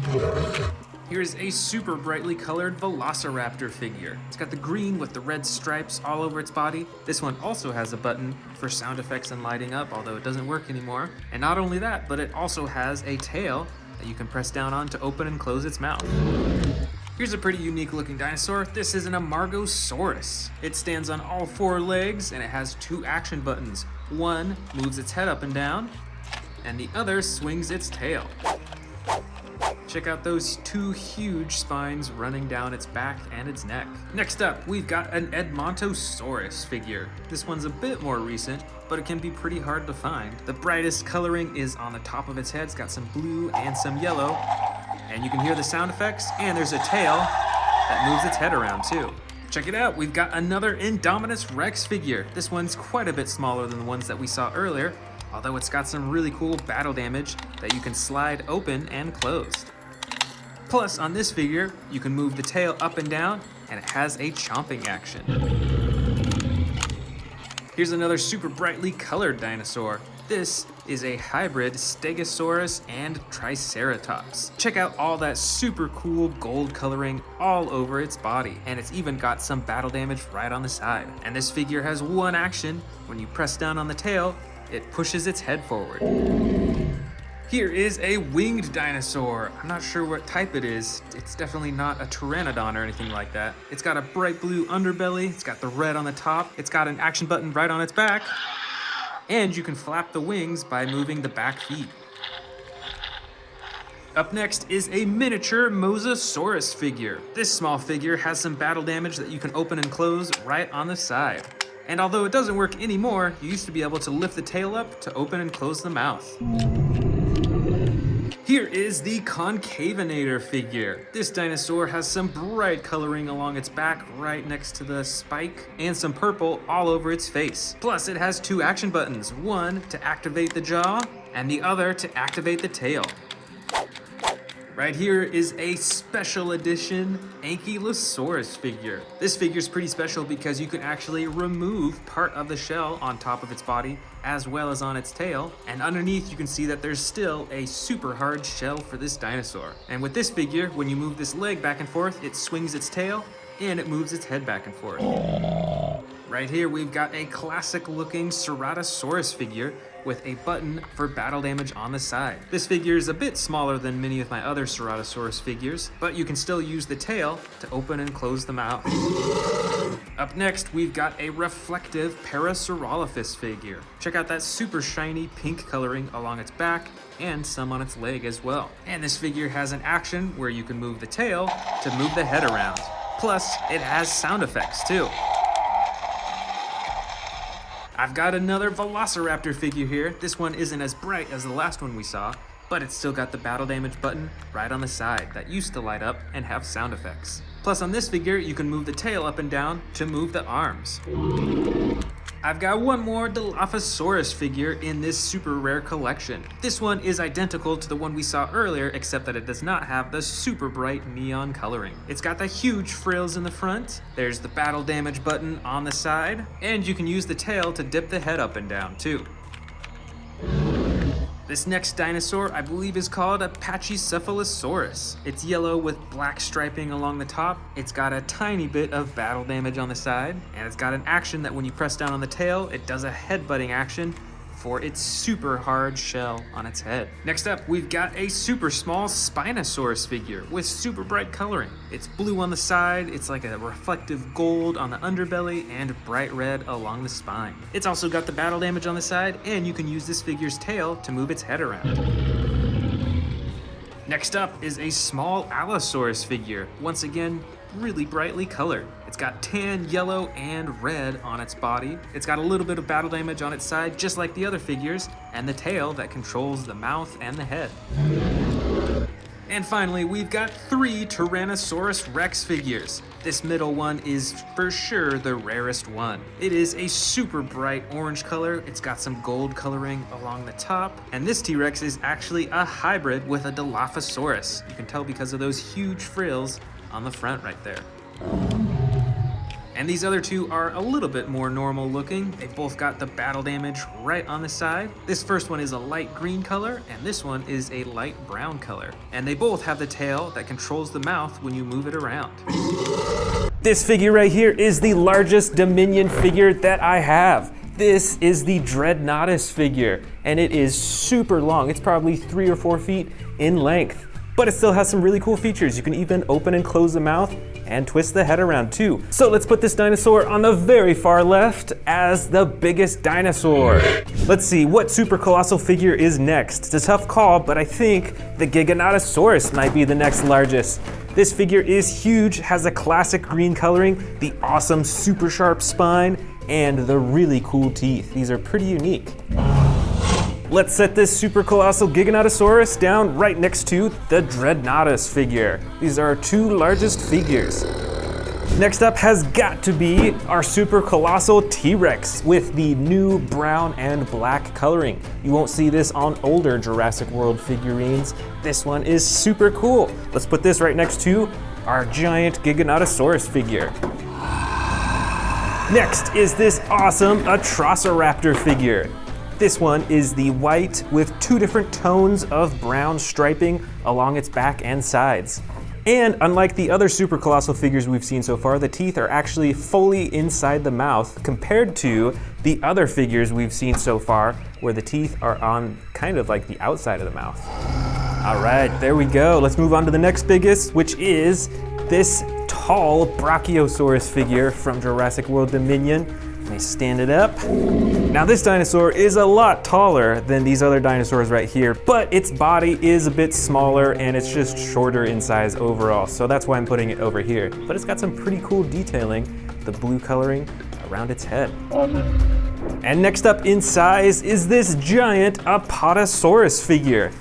Here's a super brightly colored Velociraptor figure. It's got the green with the red stripes all over its body. This one also has a button for sound effects and lighting up, although it doesn't work anymore. And not only that, but it also has a tail that you can press down on to open and close its mouth. Here's a pretty unique looking dinosaur. This is an Amargosaurus. It stands on all four legs and it has two action buttons. One moves its head up and down, and the other swings its tail. Check out those two huge spines running down its back and its neck. Next up, we've got an Edmontosaurus figure. This one's a bit more recent, but it can be pretty hard to find. The brightest coloring is on the top of its head. It's got some blue and some yellow, and you can hear the sound effects, and there's a tail that moves its head around too. Check it out, we've got another Indominus Rex figure. This one's quite a bit smaller than the ones that we saw earlier, although it's got some really cool battle damage that you can slide open and closed. Plus, on this figure, you can move the tail up and down, and it has a chomping action. Here's another super brightly colored dinosaur. This is a hybrid Stegosaurus and Triceratops. Check out all that super cool gold coloring all over its body, and it's even got some battle damage right on the side. And this figure has one action. When you press down on the tail, it pushes its head forward. Here is a winged dinosaur. I'm not sure what type it is. It's definitely not a pteranodon or anything like that. It's got a bright blue underbelly. It's got the red on the top. It's got an action button right on its back. And you can flap the wings by moving the back feet. Up next is a miniature Mosasaurus figure. This small figure has some battle damage that you can open and close right on the side. And although it doesn't work anymore, you used to be able to lift the tail up to open and close the mouth. Here is the Concavinator figure. This dinosaur has some bright coloring along its back right next to the spike and some purple all over its face. Plus it has two action buttons, one to activate the jaw and the other to activate the tail. Right here is a special edition Ankylosaurus figure. This figure is pretty special because you can actually remove part of the shell on top of its body as well as on its tail, and underneath you can see that there's still a super hard shell for this dinosaur. And with this figure, when you move this leg back and forth, it swings its tail and it moves its head back and forth. Right here we've got a classic looking Ceratosaurus figure with a button for battle damage on the side. This figure is a bit smaller than many of my other Ceratosaurus figures, but you can still use the tail to open and close the mouth. Up next, we've got a reflective Parasaurolophus figure. Check out that super shiny pink coloring along its back and some on its leg as well. And this figure has an action where you can move the tail to move the head around. Plus, it has sound effects too. I've got another Velociraptor figure here. This one isn't as bright as the last one we saw, but it's still got the battle damage button right on the side that used to light up and have sound effects. Plus on this figure, you can move the tail up and down to move the arms. I've got one more Dilophosaurus figure in this super rare collection. This one is identical to the one we saw earlier, except that it does not have the super bright neon coloring. It's got the huge frills in the front, there's the battle damage button on the side, and you can use the tail to dip the head up and down too. This next dinosaur, I believe, is called a Pachycephalosaurus. It's yellow with black striping along the top. It's got a tiny bit of battle damage on the side, and it's got an action that when you press down on the tail, it does a headbutting action for its super hard shell on its head. Next up, we've got a super small Spinosaurus figure with super bright coloring. It's blue on the side, it's like a reflective gold on the underbelly, and bright red along the spine. It's also got the battle damage on the side, and you can use this figure's tail to move its head around. Next up is a small Allosaurus figure. Once again, really brightly colored. It's got tan, yellow, and red on its body. It's got a little bit of battle damage on its side, just like the other figures, and the tail that controls the mouth and the head. And finally, we've got 3 Tyrannosaurus Rex figures. This middle one is for sure the rarest one. It is a super bright orange color. It's got some gold coloring along the top. And this T-Rex is actually a hybrid with a Dilophosaurus. You can tell because of those huge frills on the front right there. And these other two are a little bit more normal looking. They both got the battle damage right on the side. This first one is a light green color, and this one is a light brown color. And they both have the tail that controls the mouth when you move it around. This figure right here is the largest Dominion figure that I have. This is the Dreadnoughtus figure, and it is super long. It's probably 3 or 4 feet in length. But it still has some really cool features. You can even open and close the mouth and twist the head around too. So let's put this dinosaur on the very far left as the biggest dinosaur. Let's see, what super colossal figure is next? It's a tough call, but I think the Giganotosaurus might be the next largest. This figure is huge, has a classic green coloring, the awesome super sharp spine, and the really cool teeth. These are pretty unique. Let's set this super colossal Giganotosaurus down right next to the Dreadnoughtus figure. These are our 2 largest figures. Next up has got to be our super colossal T-Rex with the new brown and black coloring. You won't see this on older Jurassic World figurines. This one is super cool. Let's put this right next to our giant Giganotosaurus figure. Next is this awesome Atrociraptor figure. This one is the white with 2 different tones of brown striping along its back and sides. And unlike the other super colossal figures we've seen so far, the teeth are actually fully inside the mouth compared to the other figures we've seen so far where the teeth are on kind of like the outside of the mouth. All right, there we go. Let's move on to the next biggest, which is this tall Brachiosaurus figure from Jurassic World Dominion. Let me stand it up. Now this dinosaur is a lot taller than these other dinosaurs right here, but its body is a bit smaller and it's just shorter in size overall, so that's why I'm putting it over here. But it's got some pretty cool detailing, the blue coloring around its head. And next up in size is this giant Apatosaurus figure.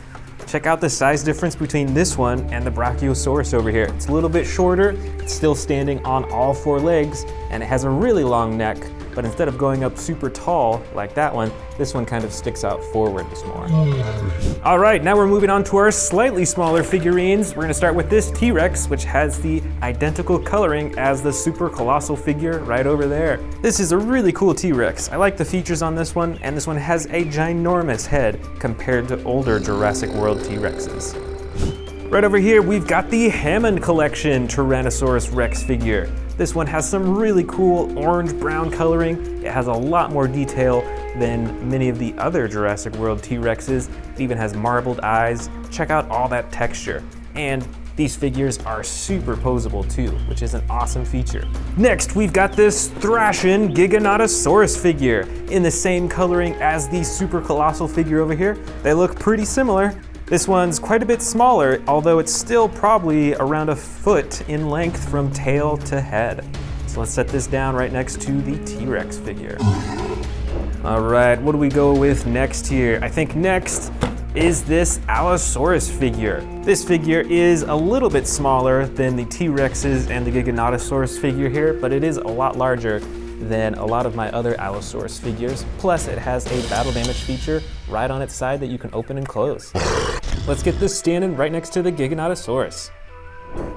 Check out the size difference between this one and the Brachiosaurus over here. It's a little bit shorter, it's still standing on all 4 legs, and it has a really long neck, but instead of going up super tall like that one, this one kind of sticks out forwards more. All right, now we're moving on to our slightly smaller figurines. We're gonna start with this T-Rex, which has the identical coloring as the super colossal figure right over there. This is a really cool T-Rex. I like the features on this one, and this one has a ginormous head compared to older Jurassic World T-Rexes. Right over here, we've got the Hammond Collection Tyrannosaurus Rex figure. This one has some really cool orange-brown coloring. It has a lot more detail than many of the other Jurassic World T-Rexes. It even has marbled eyes. Check out all that texture. And these figures are super posable too, which is an awesome feature. Next, we've got this Thrashing Giganotosaurus figure in the same coloring as the super colossal figure over here. They look pretty similar. This one's quite a bit smaller, although it's still probably around a foot in length from tail to head. So let's set this down right next to the T-Rex figure. All right, what do we go with next here? I think next is this Allosaurus figure. This figure is a little bit smaller than the T-Rexes and the Giganotosaurus figure here, but it is a lot larger than a lot of my other Allosaurus figures. Plus, it has a battle damage feature right on its side that you can open and close. Let's get this standing right next to the Giganotosaurus.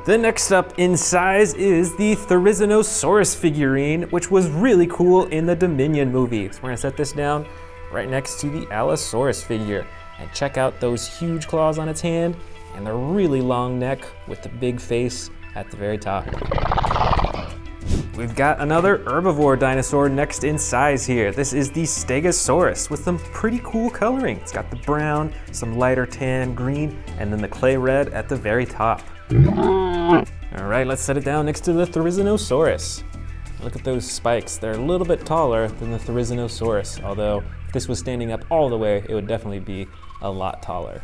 The next up in size is the Therizinosaurus figurine, which was really cool in the Dominion movie. So we're gonna set this down right next to the Allosaurus figure. And check out those huge claws on its hand and the really long neck with the big face at the very top. We've got another herbivore dinosaur next in size here. This is the Stegosaurus with some pretty cool coloring. It's got the brown, some lighter tan, green, and then the clay red at the very top. All right, let's set it down next to the Therizinosaurus. Look at those spikes. They're a little bit taller than the Therizinosaurus, although if this was standing up all the way, it would definitely be a lot taller.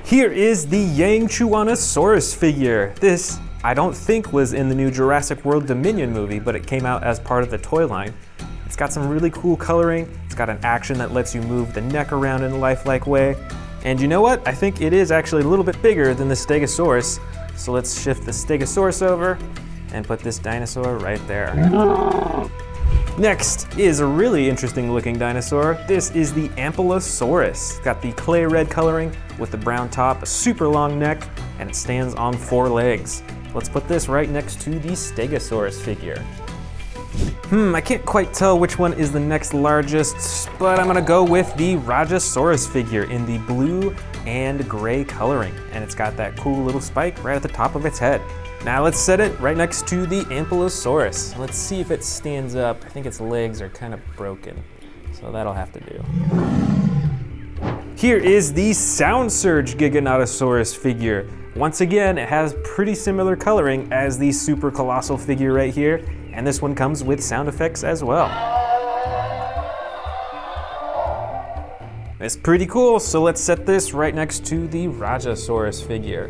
Here is the Yangchuanosaurus figure. This, I don't think, was in the new Jurassic World Dominion movie, but it came out as part of the toy line. It's got some really cool coloring. It's got an action that lets you move the neck around in a lifelike way. And you know what? I think it is actually a little bit bigger than the Stegosaurus. So let's shift the Stegosaurus over and put this dinosaur right there. Next is a really interesting looking dinosaur. This is the Ankylosaurus. It's got the clay red coloring with the brown top, a super long neck, and it stands on 4 legs. Let's put this right next to the Stegosaurus figure. I can't quite tell which one is the next largest, but I'm gonna go with the Rajasaurus figure in the blue and gray coloring. And it's got that cool little spike right at the top of its head. Now let's set it right next to the Ankylosaurus. Let's see if it stands up. I think its legs are kind of broken, so that'll have to do. Here is the Sound Surge Giganotosaurus figure. Once again, it has pretty similar coloring as the super colossal figure right here, and this one comes with sound effects as well. It's pretty cool, so let's set this right next to the Rajasaurus figure.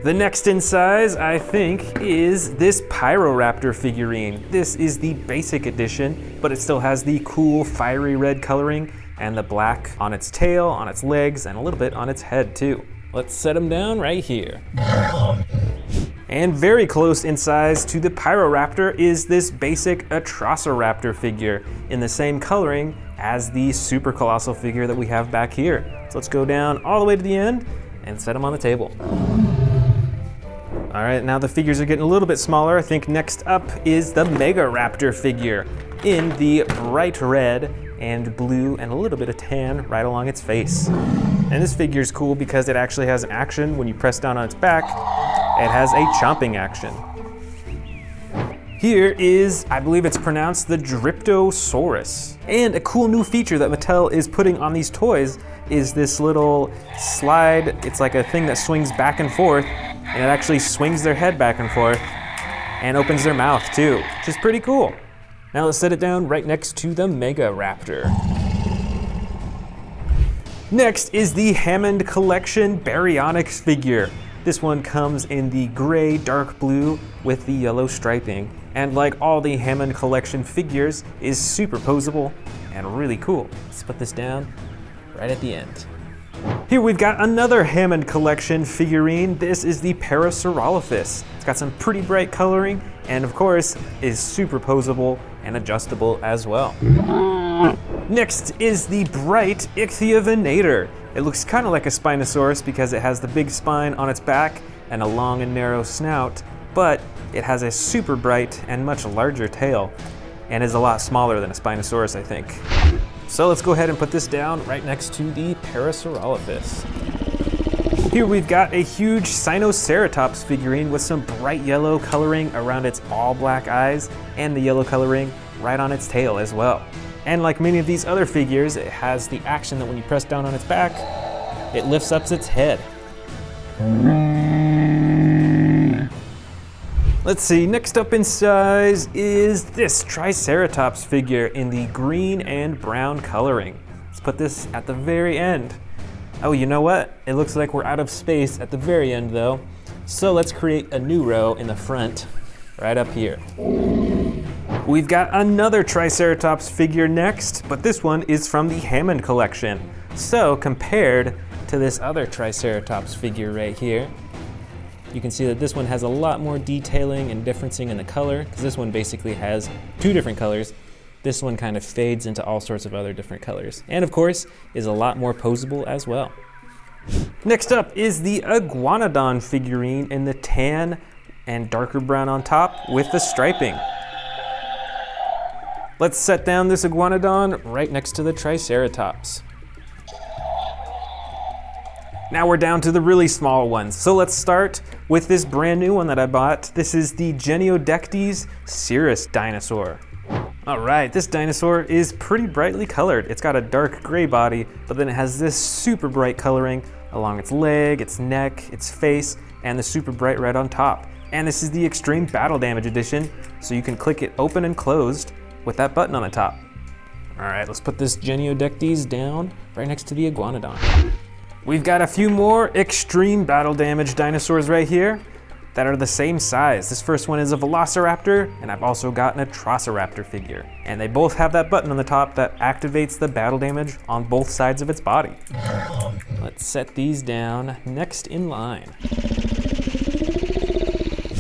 The next in size, I think, is this Pyroraptor figurine. This is the basic edition, but it still has the cool fiery red coloring and the black on its tail, on its legs, and a little bit on its head too. Let's set them down right here. And very close in size to the Pyroraptor is this basic Atrociraptor figure in the same coloring as the super colossal figure that we have back here. So let's go down all the way to the end and set them on the table. All right, now the figures are getting a little bit smaller. I think next up is the Megaraptor figure in the bright red and blue and a little bit of tan right along its face. And this figure is cool because it actually has an action when you press down on its back. It has a chomping action. Here is, I believe it's pronounced the Dryptosaurus. And a cool new feature that Mattel is putting on these toys is this little slide. It's like a thing that swings back and forth, and it actually swings their head back and forth and opens their mouth too, which is pretty cool. Now let's set it down right next to the Megaraptor. Next is the Hammond Collection Baryonyx figure. This one comes in the gray, dark blue with the yellow striping. And like all the Hammond Collection figures, is superposable and really cool. Let's put this down right at the end. Here we've got another Hammond Collection figurine. This is the Parasaurolophus. It's got some pretty bright coloring and of course is superposable and adjustable as well. Next is the bright Ichthyovenator. It looks kind of like a Spinosaurus because it has the big spine on its back and a long and narrow snout, but it has a super bright and much larger tail and is a lot smaller than a Spinosaurus, I think. So let's go ahead and put this down right next to the Parasaurolophus. Here we've got a huge Sinoceratops figurine with some bright yellow coloring around its all black eyes and the yellow coloring right on its tail as well. And like many of these other figures, it has the action that when you press down on its back, it lifts up its head. Let's see, next up in size is this Triceratops figure in the green and brown coloring. Let's put this at the very end. Oh, you know what? It looks like we're out of space at the very end though. So let's create a new row in the front, right up here. We've got another Triceratops figure next, but this one is from the Hammond collection. So compared to this other Triceratops figure right here, you can see that this one has a lot more detailing and differencing in the color, because this one basically has two different colors. This one kind of fades into all sorts of other different colors. And of course, is a lot more posable as well. Next up is the Iguanodon figurine in the tan and darker brown on top with the striping. Let's set down this Iguanodon right next to the Triceratops. Now we're down to the really small ones. So let's start with this brand new one that I bought. This is the Geniodectes Cirrus dinosaur. All right, this dinosaur is pretty brightly colored. It's got a dark gray body, but then it has this super bright coloring along its leg, its neck, its face, and the super bright red on top. And this is the Extreme Battle Damage edition, so you can click it open and closed with that button on the top. All right, let's put this Geniodectes down right next to the Iguanodon. We've got a few more Extreme Battle Damage dinosaurs right here that are the same size. This first one is a Velociraptor, and I've also gotten a Troceraptor figure. And they both have that button on the top that activates the battle damage on both sides of its body. Let's set these down next in line.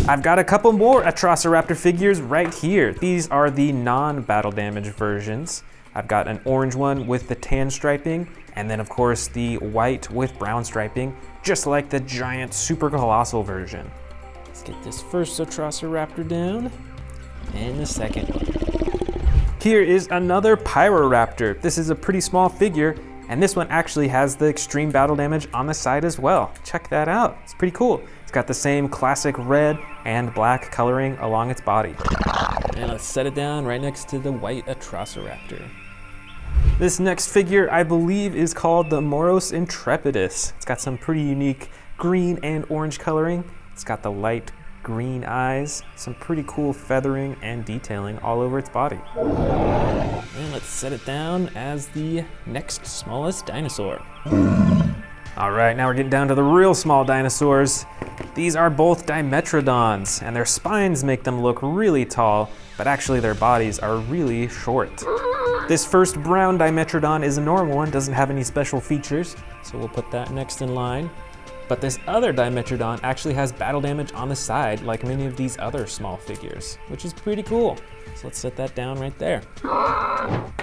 I've got a couple more Troceraptor figures right here. These are the non-battle damage versions. I've got an orange one with the tan striping, and then of course the white with brown striping, just like the giant super colossal version. Let's get this first Troceraptor down, and the second one. Here is another Pyroraptor. This is a pretty small figure, and this one actually has the extreme battle damage on the side as well. Check that out, it's pretty cool. It's got the same classic red and black coloring along its body. And let's set it down right next to the white Troceraptor. This next figure, I believe, is called the Moros Intrepidus. It's got some pretty unique green and orange coloring. It's got the light green eyes, some pretty cool feathering and detailing all over its body. And let's set it down as the next smallest dinosaur. All right, now we're getting down to the real small dinosaurs. These are both Dimetrodons, and their spines make them look really tall, but actually their bodies are really short. This first brown Dimetrodon is a normal one, doesn't have any special features, so we'll put that next in line. But this other Dimetrodon actually has battle damage on the side, like many of these other small figures, which is pretty cool. So let's set that down right there.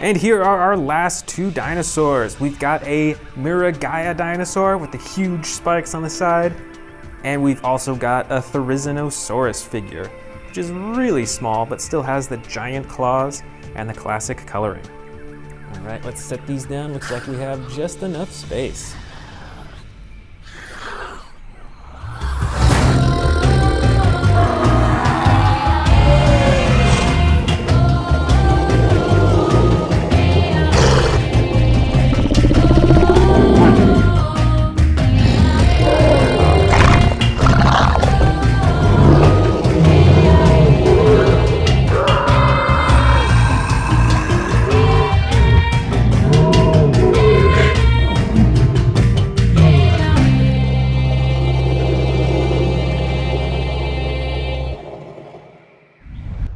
And here are our last two dinosaurs. We've got a Miragaia dinosaur with the huge spikes on the side, and we've also got a Therizinosaurus figure, which is really small, but still has the giant claws and the classic coloring. All right, let's set these down. Looks like we have just enough space.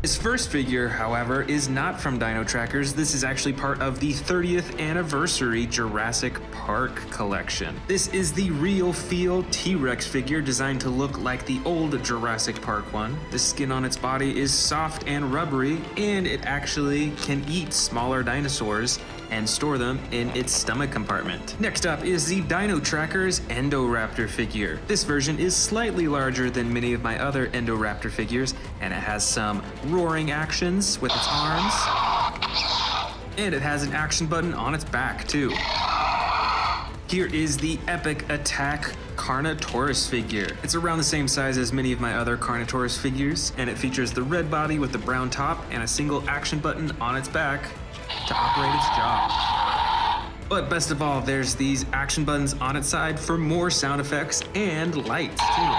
This first figure, however, is not from Dino Trackers. This is actually part of the 30th anniversary Jurassic Park collection. This is the real feel T-Rex figure designed to look like the old Jurassic Park one. The skin on its body is soft and rubbery, and it actually can eat smaller dinosaurs and store them in its stomach compartment. Next up is the Dino Trackers Endoraptor figure. This version is slightly larger than many of my other Endoraptor figures, and it has some roaring actions with its arms, and it has an action button on its back too. Here is the Epic Attack Carnotaurus figure. It's around the same size as many of my other Carnotaurus figures, and it features the red body with the brown top and a single action button on its back to operate its jaw. But best of all, there's these action buttons on its side for more sound effects and lights too.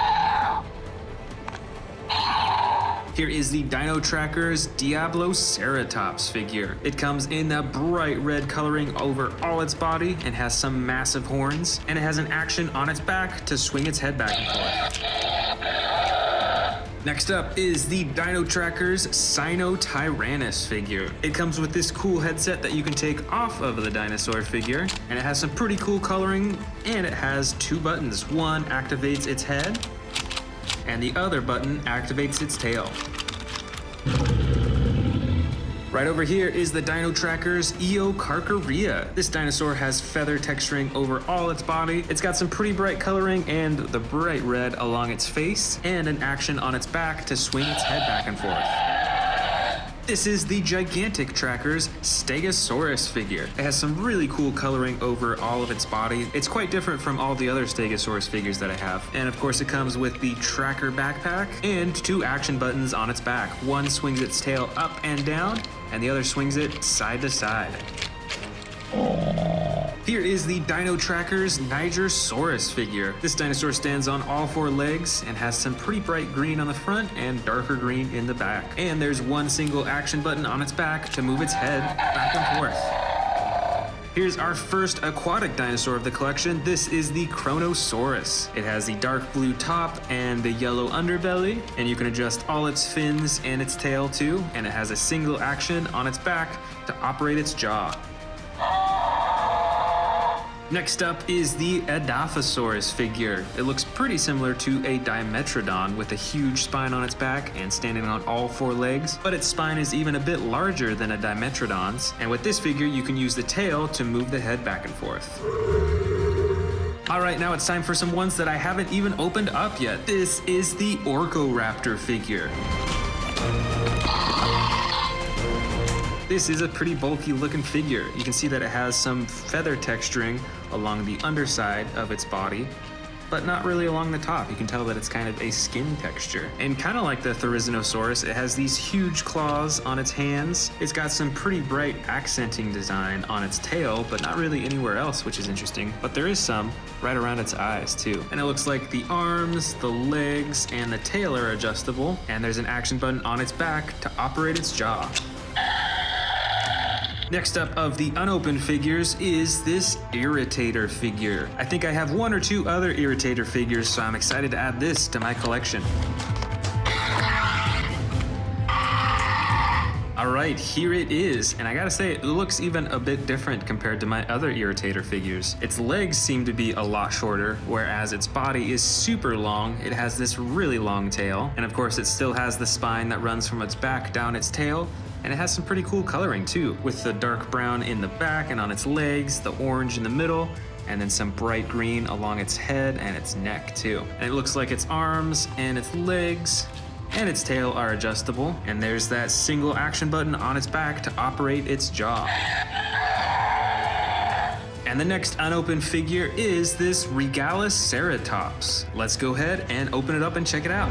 Here is the Dino Trackers Diabloceratops figure. It comes in a bright red coloring over all its body and has some massive horns, and it has an action on its back to swing its head back and forth. Next up is the Dino Tracker's Sinotyrannus figure. It comes with this cool headset that you can take off of the dinosaur figure, and it has some pretty cool coloring, and it has two buttons. One activates its head, and the other button activates its tail. Right over here is the Dino Tracker's Eocarcharia. This dinosaur has feather texturing over all its body. It's got some pretty bright coloring and the bright red along its face, and an action on its back to swing its head back and forth. This is the Gigantic Tracker's Stegosaurus figure. It has some really cool coloring over all of its body. It's quite different from all the other Stegosaurus figures that I have. And of course it comes with the Tracker backpack and two action buttons on its back. One swings its tail up and down, and the other swings it side to side. Here is the Dino Tracker's Nigersaurus figure. This dinosaur stands on all four legs and has some pretty bright green on the front and darker green in the back. And there's one single action button on its back to move its head back and forth. Here's our first aquatic dinosaur of the collection. This is the Kronosaurus. It has the dark blue top and the yellow underbelly, and you can adjust all its fins and its tail too, and it has a single action on its back to operate its jaw. Next up is the Edaphosaurus figure. It looks pretty similar to a Dimetrodon with a huge spine on its back and standing on all four legs, but its spine is even a bit larger than a Dimetrodon's, and with this figure you can use the tail to move the head back and forth. Alright, now it's time for some ones that I haven't even opened up yet. This is the Orcoraptor figure. This is a pretty bulky looking figure. You can see that it has some feather texturing along the underside of its body, but not really along the top. You can tell that it's kind of a skin texture. And kind of like the Therizinosaurus, it has these huge claws on its hands. It's got some pretty bright accenting design on its tail, but not really anywhere else, which is interesting. But there is some right around its eyes too. And it looks like the arms, the legs, and the tail are adjustable, and there's an action button on its back to operate its jaw. Next up of the unopened figures is this Irritator figure. I think I have one or two other Irritator figures, so I'm excited to add this to my collection. Alright, here it is, and I gotta say, it looks even a bit different compared to my other Irritator figures. Its legs seem to be a lot shorter, whereas its body is super long. It has this really long tail, and of course it still has the spine that runs from its back down its tail, and it has some pretty cool coloring too, with the dark brown in the back and on its legs, the orange in the middle, and then some bright green along its head and its neck too. And it looks like its arms and its legs and its tail are adjustable, and there's that single action button on its back to operate its jaw. And the next unopened figure is this Regaloceratops. Let's go ahead and open it up and check it out.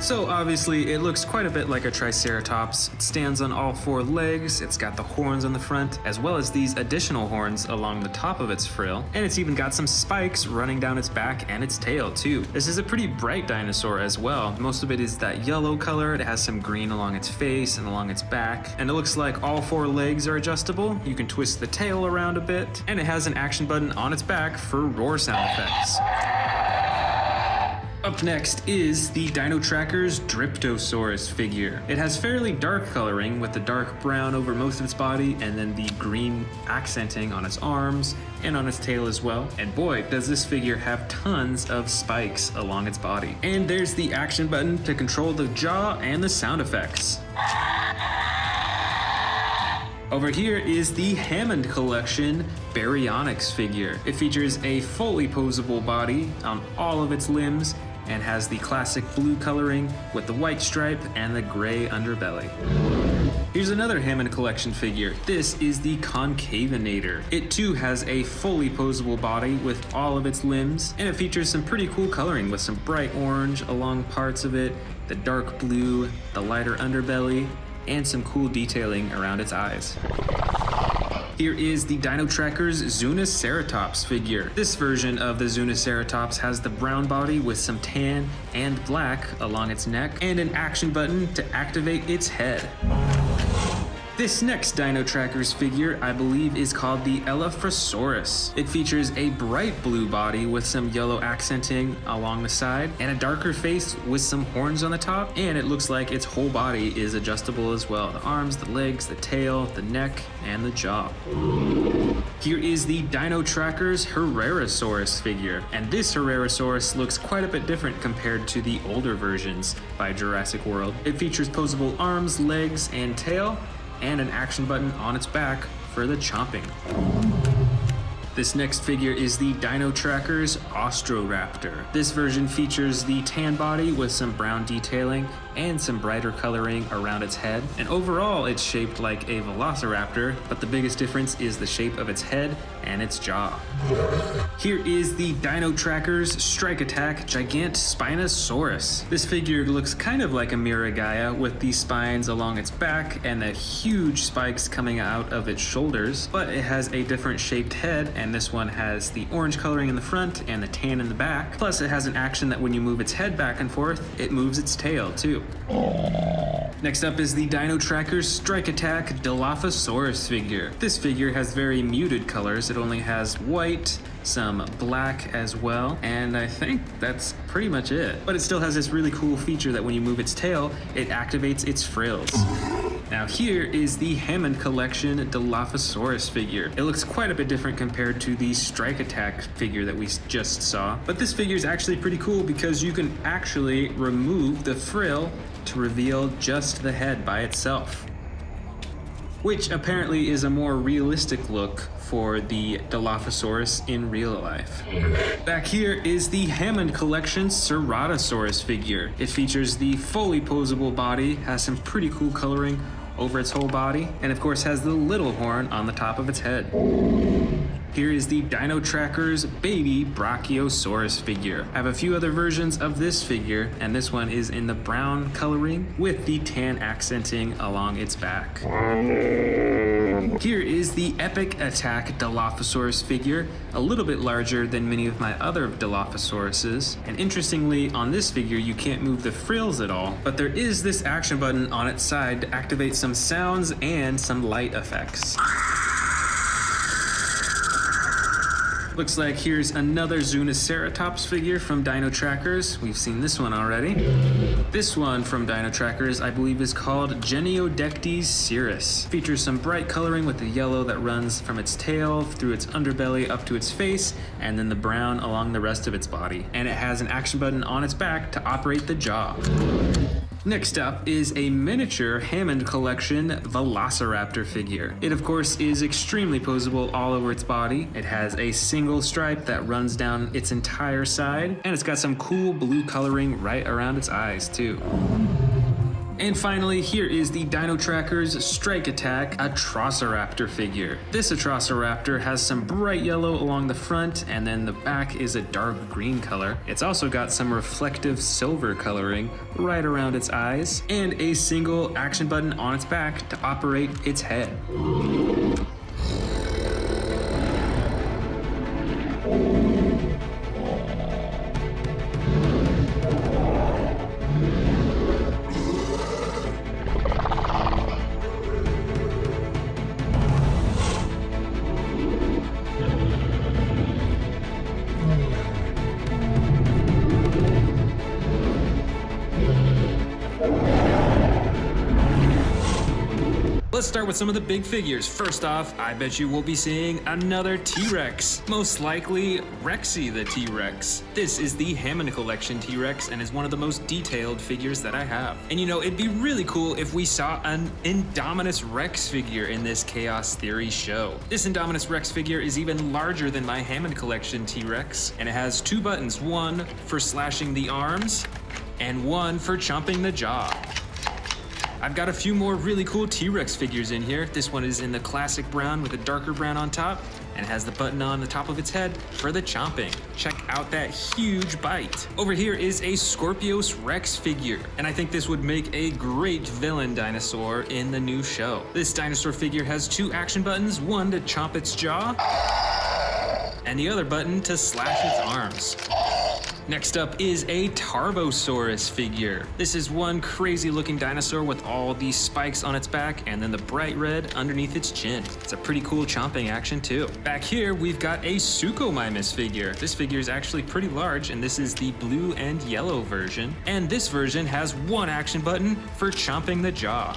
So obviously it looks quite a bit like a Triceratops. It stands on all four legs, it's got the horns on the front, as well as these additional horns along the top of its frill, and it's even got some spikes running down its back and its tail too. This is a pretty bright dinosaur as well. Most of it is that yellow color. It has some green along its face and along its back, and it looks like all four legs are adjustable. You can twist the tail around a bit, and it has an action button on its back for roar sound effects. Up next is the Dino Tracker's Dryptosaurus figure. It has fairly dark coloring with the dark brown over most of its body and then the green accenting on its arms and on its tail as well. And boy, does this figure have tons of spikes along its body. And there's the action button to control the jaw and the sound effects. Over here is the Hammond Collection Baryonyx figure. It features a fully posable body on all of its limbs and has the classic blue coloring with the white stripe and the gray underbelly. Here's another Hammond Collection figure. This is the Concavinator. It too has a fully posable body with all of its limbs, and it features some pretty cool coloring with some bright orange along parts of it, the dark blue, the lighter underbelly, and some cool detailing around its eyes. Here is the Dino Tracker's Zuniceratops figure. This version of the Zuniceratops has the brown body with some tan and black along its neck and an action button to activate its head. This next Dino Trackers figure, I believe, is called the Elaphrosaurus. It features a bright blue body with some yellow accenting along the side, and a darker face with some horns on the top, and it looks like its whole body is adjustable as well. The arms, the legs, the tail, the neck, and the jaw. Here is the Dino Trackers Herrerasaurus figure, and this Herrerasaurus looks quite a bit different compared to the older versions by Jurassic World. It features posable arms, legs, and tail, and an action button on its back for the chomping. This next figure is the Dino Trackers Austroraptor. This version features the tan body with some brown detailing and some brighter coloring around its head. And overall, it's shaped like a velociraptor, but the biggest difference is the shape of its head and its jaw. Here is the Dino Trackers Strike Attack Gigant Spinosaurus. This figure looks kind of like a Miragaia with the spines along its back and the huge spikes coming out of its shoulders, but it has a different shaped head, and this one has the orange coloring in the front and the tan in the back. Plus, it has an action that when you move its head back and forth, it moves its tail too. Next up is the Dino Trackers Strike Attack Dilophosaurus figure. This figure has very muted colors. It only has white, some black as well, and I think that's pretty much it. But it still has this really cool feature that when you move its tail, it activates its frills. Now here is the Hammond Collection Dilophosaurus figure. It looks quite a bit different compared to the Strike Attack figure that we just saw, but this figure is actually pretty cool because you can actually remove the frill to reveal just the head by itself, which apparently is a more realistic look for the Dilophosaurus in real life. Back here is the Hammond Collection Ceratosaurus figure. It features the fully posable body, has some pretty cool coloring over its whole body, and of course has the little horn on the top of its head. Here is the Dino Trackers Baby Brachiosaurus figure. I have a few other versions of this figure, and this one is in the brown coloring with the tan accenting along its back. Here is the Epic Attack Dilophosaurus figure, a little bit larger than many of my other Dilophosauruses. And interestingly, on this figure, you can't move the frills at all, but there is this action button on its side to activate some sounds and some light effects. Looks like here's another Zuniceratops figure from Dino Trackers. We've seen this one already. This one from Dino Trackers, I believe, is called Geniodectes cirrus. Features some bright coloring with the yellow that runs from its tail through its underbelly up to its face, and then the brown along the rest of its body. And it has an action button on its back to operate the jaw. Next up is a miniature Hammond Collection Velociraptor figure. It of course is extremely posable all over its body. It has a single stripe that runs down its entire side, and it's got some cool blue coloring right around its eyes too. And finally, here is the Dino Trackers Strike Attack Atrociraptor figure. This Atrociraptor has some bright yellow along the front, and then the back is a dark green color. It's also got some reflective silver coloring right around its eyes, and a single action button on its back to operate its head. Let's start with some of the big figures. First off, I bet you will be seeing another T-Rex. Most likely, Rexy the T-Rex. This is the Hammond Collection T-Rex and is one of the most detailed figures that I have. And you know, it'd be really cool if we saw an Indominus Rex figure in this Chaos Theory show. This Indominus Rex figure is even larger than my Hammond Collection T-Rex, and it has two buttons, one for slashing the arms and one for chomping the jaw. I've got a few more really cool T-Rex figures in here. This one is in the classic brown with a darker brown on top and has the button on the top of its head for the chomping. Check out that huge bite. Over here is a Scorpius Rex figure, and I think this would make a great villain dinosaur in the new show. This dinosaur figure has two action buttons, one to chomp its jaw, and the other button to slash its arms. Next up is a Tarbosaurus figure. This is one crazy looking dinosaur with all these spikes on its back and then the bright red underneath its chin. It's a pretty cool chomping action too. Back here, we've got a Suchomimus figure. This figure is actually pretty large, and this is the blue and yellow version. And this version has one action button for chomping the jaw.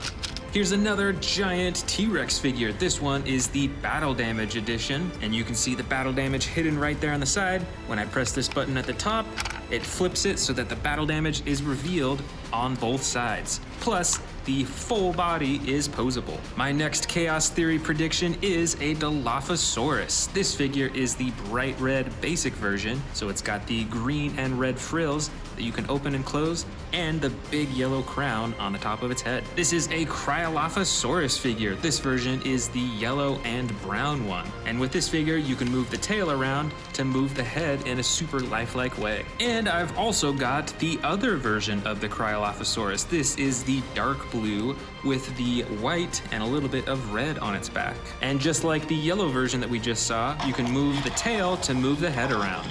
Here's another giant T-Rex figure. This one is the Battle Damage edition, and you can see the battle damage hidden right there on the side. When I press this button at the top, it flips it so that the battle damage is revealed on both sides. Plus, the full body is posable. My next Chaos Theory prediction is a Dilophosaurus. This figure is the bright red basic version, so it's got the green and red frills that you can open and close, and the big yellow crown on the top of its head. This is a Cryolophosaurus figure. This version is the yellow and brown one. And with this figure, you can move the tail around to move the head in a super lifelike way. And I've also got the other version of the Cryolophosaurus. This is the dark blue with the white and a little bit of red on its back. And just like the yellow version that we just saw, you can move the tail to move the head around.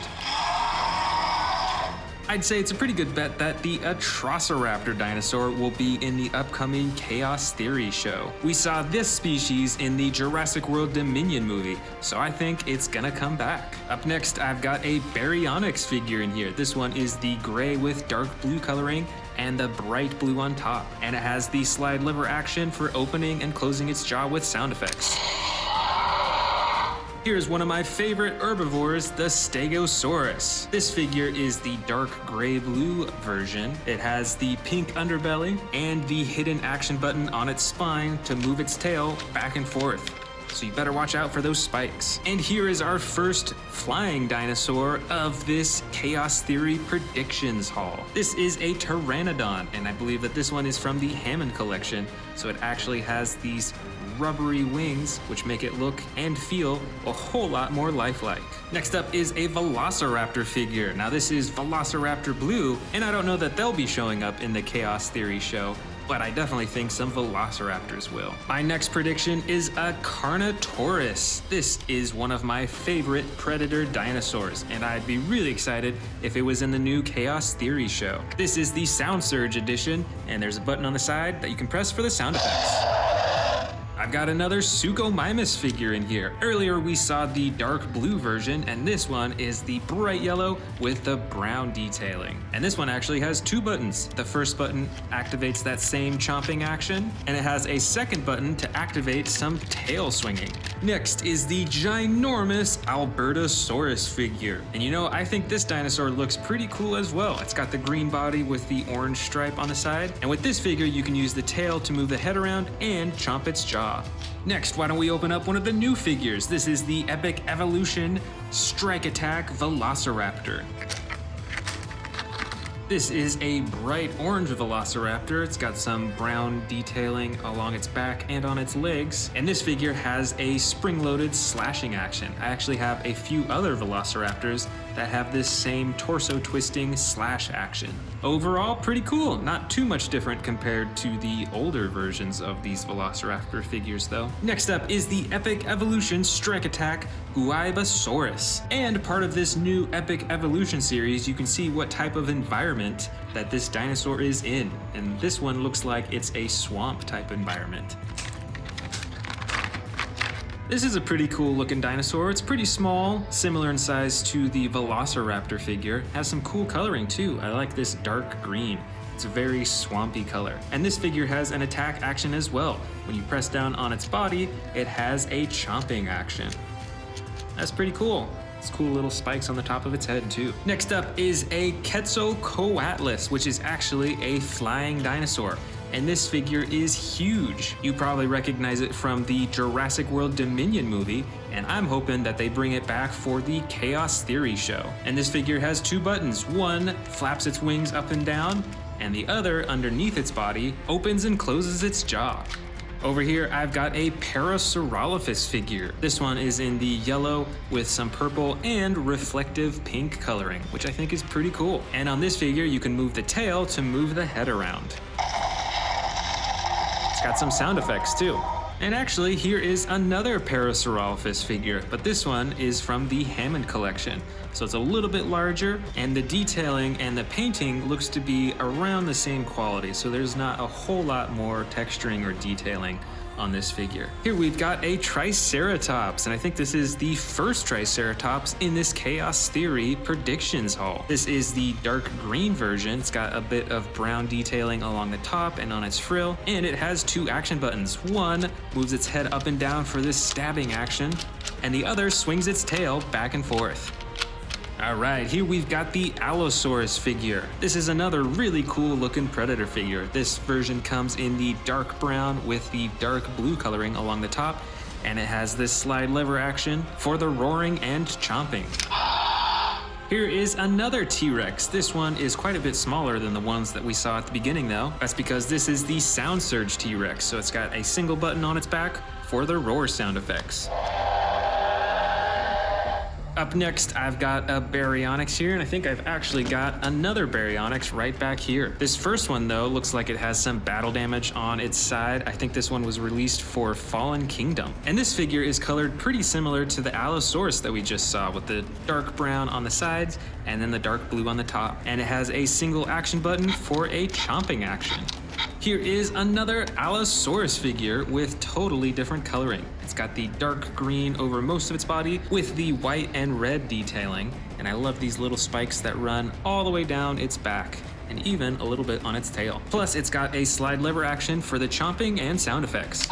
I'd say it's a pretty good bet that the Atrociraptor dinosaur will be in the upcoming Chaos Theory show. We saw this species in the Jurassic World Dominion movie, so I think it's gonna come back. Up next, I've got a Baryonyx figure in here. This one is the gray with dark blue coloring and the bright blue on top, and it has the slide lever action for opening and closing its jaw with sound effects. Here's one of my favorite herbivores, the Stegosaurus. This figure is the dark gray-blue version. It has the pink underbelly and the hidden action button on its spine to move its tail back and forth. So you better watch out for those spikes. And here is our first flying dinosaur of this Chaos Theory Predictions haul. This is a Pteranodon, and I believe that this one is from the Hammond collection, so it actually has these rubbery wings, which make it look and feel a whole lot more lifelike. Next up is a Velociraptor figure. Now this is Velociraptor Blue, and I don't know that they'll be showing up in the Chaos Theory show, but I definitely think some Velociraptors will. My next prediction is a Carnotaurus. This is one of my favorite predator dinosaurs, and I'd be really excited if it was in the new Chaos Theory show. This is the Sound Surge edition, and there's a button on the side that you can press for the sound effects. I've got another Suchomimus figure in here. Earlier we saw the dark blue version, and this one is the bright yellow with the brown detailing. And this one actually has two buttons. The first button activates that same chomping action, and it has a second button to activate some tail swinging. Next is the ginormous Albertosaurus figure. And you know, I think this dinosaur looks pretty cool as well. It's got the green body with the orange stripe on the side. And with this figure, you can use the tail to move the head around and chomp its jaw. Next, why don't we open up one of the new figures? This is the Epic Evolution Strike Attack Velociraptor. This is a bright orange Velociraptor. It's got some brown detailing along its back and on its legs. And this figure has a spring-loaded slashing action. I actually have a few other Velociraptors that have this same torso twisting slash action. Overall, pretty cool. Not too much different compared to the older versions of these Velociraptor figures though. Next up is the Epic Evolution Strike Attack Guaibasaurus. And part of this new Epic Evolution series, you can see what type of environment that this dinosaur is in. And this one looks like it's a swamp type environment. This is a pretty cool looking dinosaur. It's pretty small, similar in size to the Velociraptor figure. Has some cool coloring too. I like this dark green. It's a very swampy color. And this figure has an attack action as well. When you press down on its body, it has a chomping action. That's pretty cool. It's cool little spikes on the top of its head too. Next up is a Quetzalcoatlus, which is actually a flying dinosaur. And this figure is huge. You probably recognize it from the Jurassic World Dominion movie, and I'm hoping that they bring it back for the Chaos Theory show. And this figure has two buttons. One flaps its wings up and down, and the other, underneath its body, opens and closes its jaw. Over here, I've got a Parasaurolophus figure. This one is in the yellow with some purple and reflective pink coloring, which I think is pretty cool. And on this figure, you can move the tail to move the head around. Got some sound effects too. And actually, here is another Parasaurolophus figure, but this one is from the Hammond collection. So it's a little bit larger, and the detailing and the painting looks to be around the same quality, so there's not a whole lot more texturing or detailing on this figure. Here we've got a Triceratops, and I think this is the first Triceratops in this Chaos Theory Predictions haul. This is the dark green version. It's got a bit of brown detailing along the top and on its frill, and it has two action buttons. One moves its head up and down for this stabbing action, and the other swings its tail back and forth. Alright, here we've got the Allosaurus figure. This is another really cool looking Predator figure. This version comes in the dark brown with the dark blue coloring along the top, and it has this slide lever action for the roaring and chomping. Here is another T-Rex. This one is quite a bit smaller than the ones that we saw at the beginning though. That's because this is the Sound Surge T-Rex, so it's got a single button on its back for the roar sound effects. Up next, I've got a Baryonyx here, and I think I've actually got another Baryonyx right back here. This first one, though, looks like it has some battle damage on its side. I think this one was released for Fallen Kingdom. And this figure is colored pretty similar to the Allosaurus that we just saw, with the dark brown on the sides and then the dark blue on the top. And it has a single action button for a chomping action. Here is another Allosaurus figure with totally different coloring. It's got the dark green over most of its body with the white and red detailing. And I love these little spikes that run all the way down its back and even a little bit on its tail. Plus, it's got a slide lever action for the chomping and sound effects.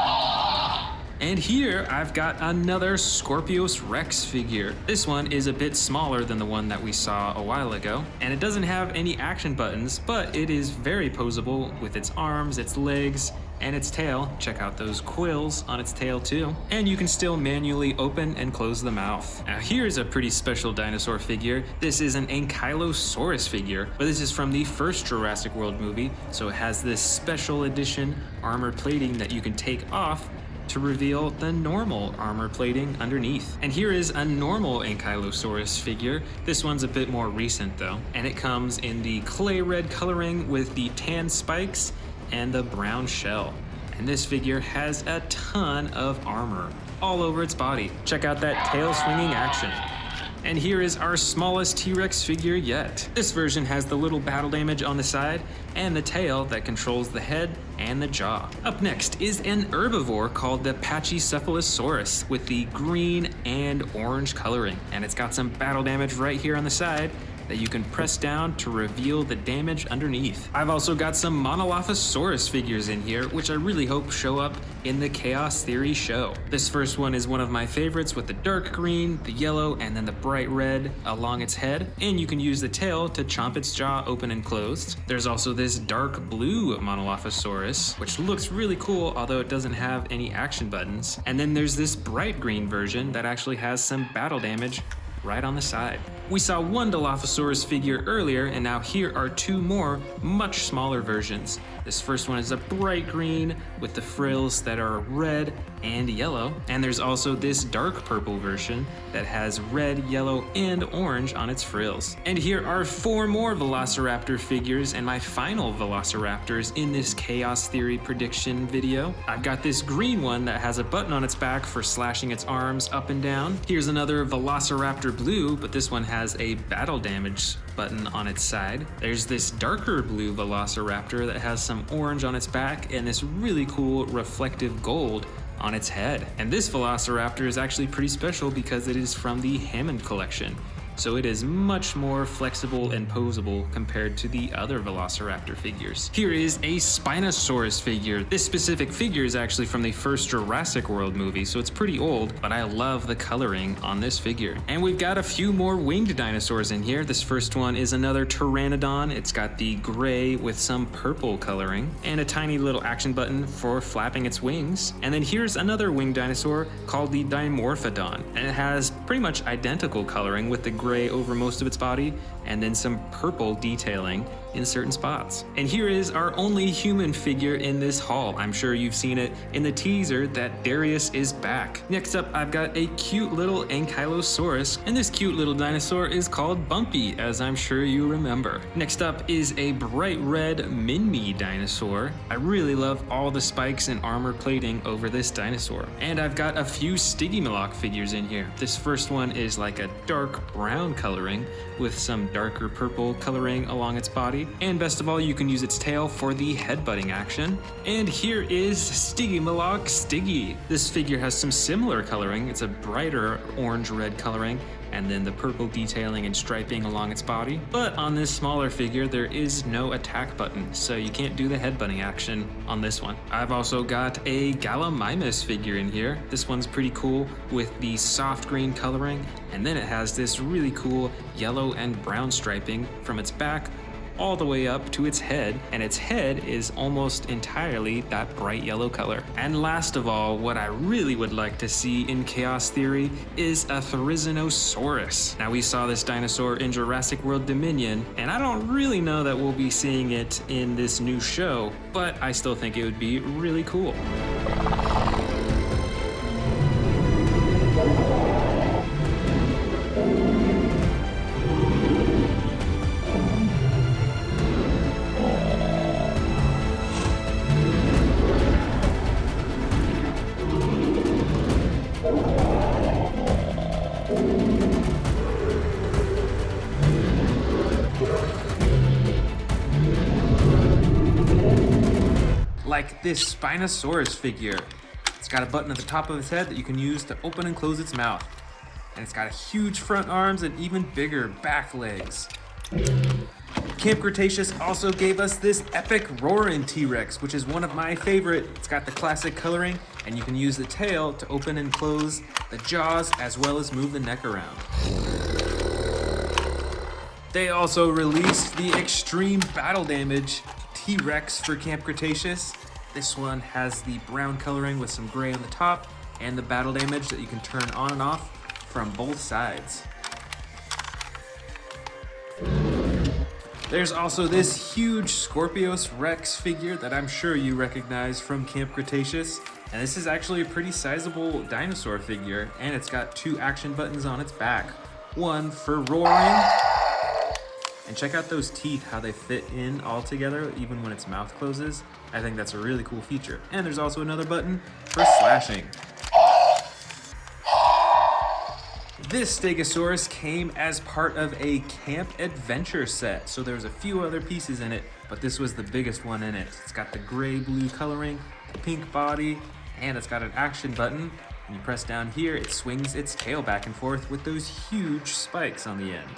And here I've got another Scorpius Rex figure. This one is a bit smaller than the one that we saw a while ago, and it doesn't have any action buttons, but it is very posable with its arms, its legs, and its tail. Check out those quills on its tail too. And you can still manually open and close the mouth. Now here's a pretty special dinosaur figure. This is an Ankylosaurus figure, but this is from the first Jurassic World movie, so it has this special edition armor plating that you can take off to reveal the normal armor plating underneath. And here is a normal Ankylosaurus figure. This one's a bit more recent though, and it comes in the clay red coloring with the tan spikes and the brown shell. And this figure has a ton of armor all over its body. Check out that tail swinging action. And here is our smallest T-Rex figure yet. This version has the little battle damage on the side and the tail that controls the head and the jaw. Up next is an herbivore called the Pachycephalosaurus with the green and orange coloring. And it's got some battle damage right here on the side that you can press down to reveal the damage underneath. I've also got some Monolophosaurus figures in here, which I really hope show up in the Chaos Theory show. This first one is one of my favorites with the dark green, the yellow, and then the bright red along its head, and you can use the tail to chomp its jaw open and closed. There's also this dark blue Monolophosaurus, which looks really cool, although it doesn't have any action buttons. And then there's this bright green version that actually has some battle damage right on the side. We saw one Dilophosaurus figure earlier, and now here are two more, much smaller versions. This first one is a bright green with the frills that are red and yellow, and there's also this dark purple version that has red, yellow, and orange on its frills. And here are four more Velociraptor figures and my final Velociraptors in this Chaos Theory prediction video. I've got this green one that has a button on its back for slashing its arms up and down. Here's another Velociraptor blue, but this one has a battle damage button on its side. There's this darker blue Velociraptor that has some orange on its back and this really cool reflective gold on its head. And this Velociraptor is actually pretty special because it is from the Hammond collection. So it is much more flexible and posable compared to the other Velociraptor figures. Here is a Spinosaurus figure. This specific figure is actually from the first Jurassic World movie, so it's pretty old, but I love the coloring on this figure. And we've got a few more winged dinosaurs in here. This first one is another Pteranodon. It's got the gray with some purple coloring and a tiny little action button for flapping its wings. And then here's another winged dinosaur called the Dimorphodon, and it has pretty much identical coloring with the gray gray over most of its body, and then some purple detailing in certain spots. And here is our only human figure in this haul. I'm sure you've seen it in the teaser that Darius is back. Next up, I've got a cute little Ankylosaurus, and this cute little dinosaur is called Bumpy, as I'm sure you remember. Next up is a bright red Minmi dinosaur. I really love all the spikes and armor plating over this dinosaur. And I've got a few Stygimoloch figures in here. This first one is like a dark brown coloring with some darker purple coloring along its body. And best of all, you can use its tail for the headbutting action. And here is Stygimoloch Stiggy. This figure has some similar coloring. It's a brighter orange-red coloring, and then the purple detailing and striping along its body. But on this smaller figure, there is no attack button, so you can't do the headbutting action on this one. I've also got a Gallimimus figure in here. This one's pretty cool with the soft green coloring, and then it has this really cool yellow and brown striping from its back all the way up to its head, and its head is almost entirely that bright yellow color. And last of all, what I really would like to see in Chaos Theory is a Therizinosaurus. Now, we saw this dinosaur in Jurassic World Dominion, and I don't really know that we'll be seeing it in this new show, but I still think it would be really cool. Like this Spinosaurus figure. It's got a button at the top of its head that you can use to open and close its mouth. And it's got huge front arms and even bigger back legs. Camp Cretaceous also gave us this epic roaring T-Rex, which is one of my favorite. It's got the classic coloring, and you can use the tail to open and close the jaws as well as move the neck around. They also released the extreme battle damage T-Rex for Camp Cretaceous. This one has the brown coloring with some gray on the top and the battle damage that you can turn on and off from both sides. There's also this huge Scorpius Rex figure that I'm sure you recognize from Camp Cretaceous. And this is actually a pretty sizable dinosaur figure, and it's got two action buttons on its back. One for roaring, and check out those teeth, how they fit in all together, even when its mouth closes. I think that's a really cool feature. And there's also another button for slashing. This Stegosaurus came as part of a Camp Adventure set, so there's a few other pieces in it, but this was the biggest one in it. It's got the gray-blue coloring, the pink body, and it's got an action button. When you press down here, it swings its tail back and forth with those huge spikes on the end.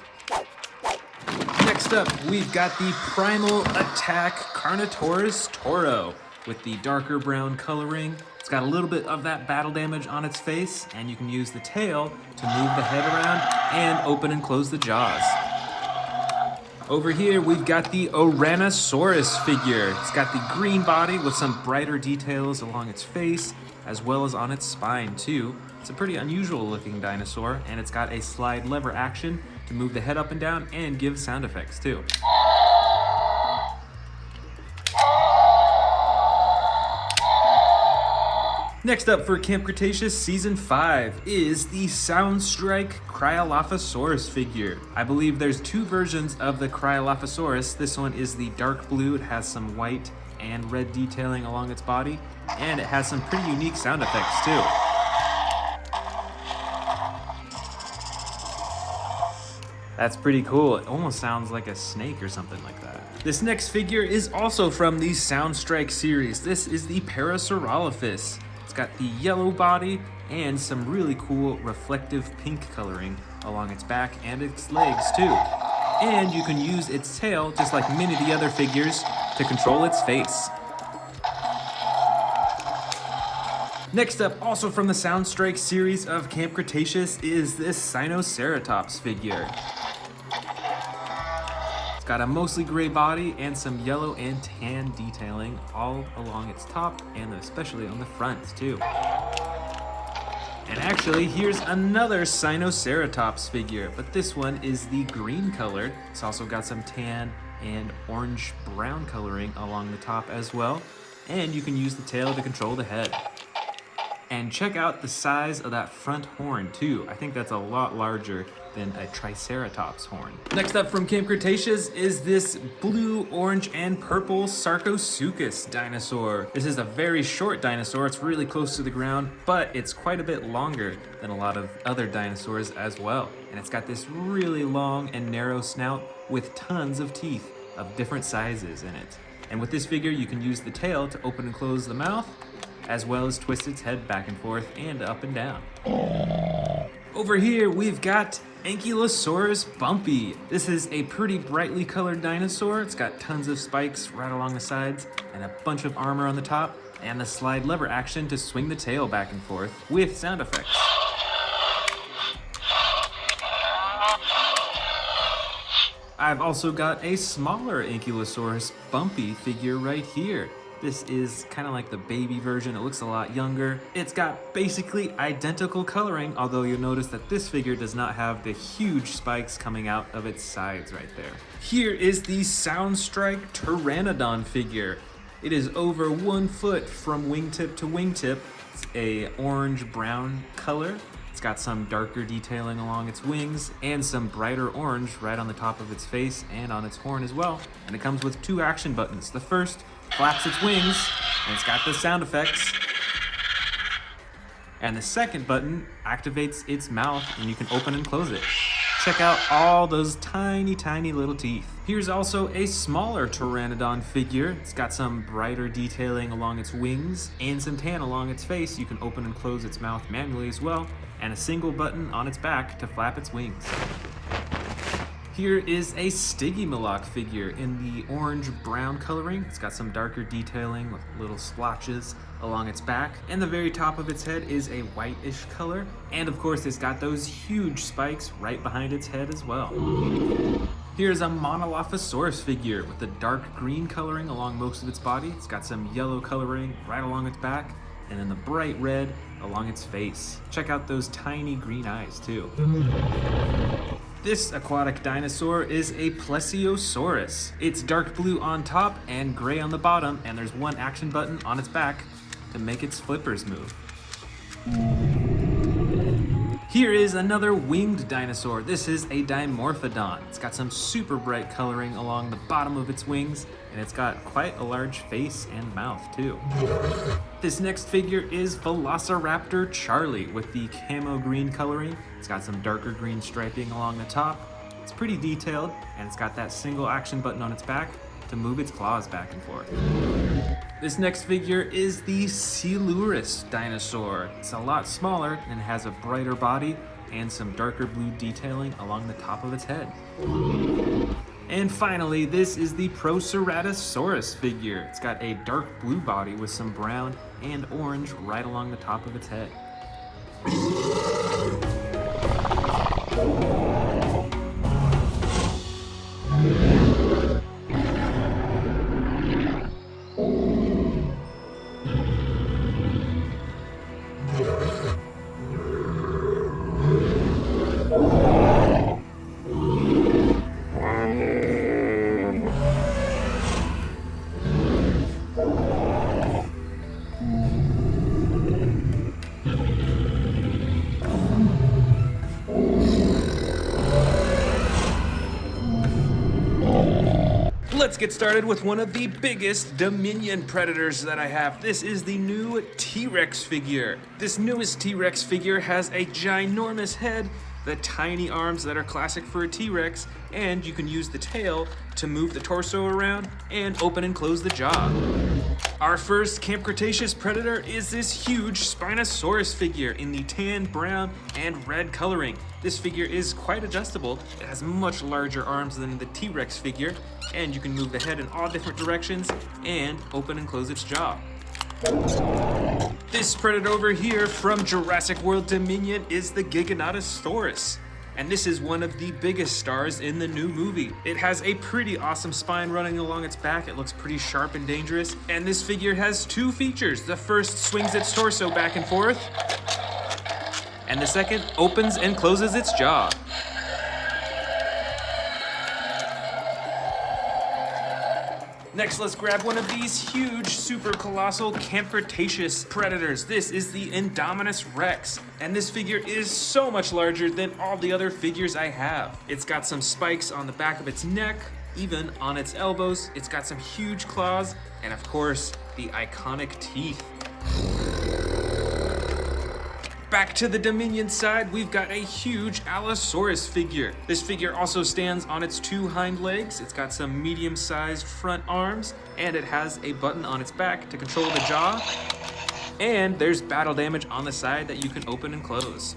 Next up, we've got the Primal Attack Carnotaurus Toro with the darker brown coloring. It's got a little bit of that battle damage on its face, and you can use the tail to move the head around and open and close the jaws. Over here, we've got the Ouranosaurus figure. It's got the green body with some brighter details along its face, as well as on its spine too. It's a pretty unusual looking dinosaur, and it's got a slide lever action to move the head up and down and give sound effects too. Next up for Camp Cretaceous Season 5 is the Soundstrike Cryolophosaurus figure. I believe there's two versions of the Cryolophosaurus. This one is the dark blue. It has some white and red detailing along its body, and it has some pretty unique sound effects too. That's pretty cool. It almost sounds like a snake or something like that. This next figure is also from the Soundstrike series. This is the Parasaurolophus. It's got the yellow body and some really cool reflective pink coloring along its back and its legs too. And you can use its tail, just like many of the other figures, to control its face. Next up, also from the Soundstrike series of Camp Cretaceous, is this Sinoceratops figure. It's got a mostly gray body and some yellow and tan detailing all along its top and especially on the front too. And actually, here's another Spinosaurus figure, but this one is the green color. It's also got some tan and orange-brown coloring along the top as well. And you can use the tail to control the head. And check out the size of that front horn too. I think that's a lot larger than a Triceratops horn. Next up from Camp Cretaceous is this blue, orange, and purple Sarcosuchus dinosaur. This is a very short dinosaur. It's really close to the ground, but it's quite a bit longer than a lot of other dinosaurs as well. And it's got this really long and narrow snout with tons of teeth of different sizes in it. And with this figure, you can use the tail to open and close the mouth, as well as twist its head back and forth and up and down. Over here, we've got Ankylosaurus bumpy. This is a pretty brightly colored dinosaur. It's got tons of spikes right along the sides and a bunch of armor on the top, and the slide lever action to swing the tail back and forth with sound effects. I've also got a smaller Ankylosaurus bumpy figure right here. This is kind of like the baby version. It looks a lot younger. It's got basically identical coloring, although you'll notice that this figure does not have the huge spikes coming out of its sides right there. Here is the Soundstrike Pteranodon figure. It is over 1 foot from wingtip to wingtip. It's a orange-brown color. It's got some darker detailing along its wings and some brighter orange right on the top of its face and on its horn as well. And it comes with 2 action buttons. The first flaps its wings, and it's got the sound effects. And the second button activates its mouth, and you can open and close it. Check out all those tiny, tiny little teeth. Here's also a smaller Pteranodon figure. It's got some brighter detailing along its wings and some tan along its face. You can open and close its mouth manually as well, and a single button on its back to flap its wings. Here is a Stygimoloch figure in the orange-brown coloring. It's got some darker detailing with little splotches along its back, and the very top of its head is a whitish color. And of course, it's got those huge spikes right behind its head as well. Here's a Monolophosaurus figure with the dark green coloring along most of its body. It's got some yellow coloring right along its back, and then the bright red along its face. Check out those tiny green eyes too. This aquatic dinosaur is a Plesiosaurus. It's dark blue on top and gray on the bottom, and there's 1 action button on its back to make its flippers move. Here is another winged dinosaur. This is a Dimorphodon. It's got some super bright coloring along the bottom of its wings, and it's got quite a large face and mouth too. This next figure is Velociraptor Charlie with the camo green coloring. It's got some darker green striping along the top. It's pretty detailed, and it's got that single action button on its back to move its claws back and forth. This next figure is the Coelurus dinosaur. It's a lot smaller and has a brighter body and some darker blue detailing along the top of its head. And finally, this is the Proceratosaurus figure. It's got a dark blue body with some brown and orange right along the top of its head. Let's get started with one of the biggest Dominion predators that I have. This is the new T-Rex figure. This newest T-Rex figure has a ginormous head, the tiny arms that are classic for a T-Rex, and you can use the tail to move the torso around and open and close the jaw. Our first Camp Cretaceous predator is this huge Spinosaurus figure in the tan, brown, and red coloring. This figure is quite adjustable. It has much larger arms than the T-Rex figure, and you can move the head in all different directions and open and close its jaw. This predator over here from Jurassic World Dominion is the Giganotosaurus. And this is one of the biggest stars in the new movie. It has a pretty awesome spine running along its back. It looks pretty sharp and dangerous. And this figure has 2 features. The first swings its torso back and forth. and the second opens and closes its jaw. Next, let's grab one of these huge, super colossal Cretaceous predators. This is the Indominus Rex, and this figure is so much larger than all the other figures I have. It's got some spikes on the back of its neck, even on its elbows. It's got some huge claws, and of course, the iconic teeth. Back to the Dominion side, we've got a huge Allosaurus figure. This figure also stands on its two hind legs. It's got some medium-sized front arms, and it has a button on its back to control the jaw. And there's battle damage on the side that you can open and close.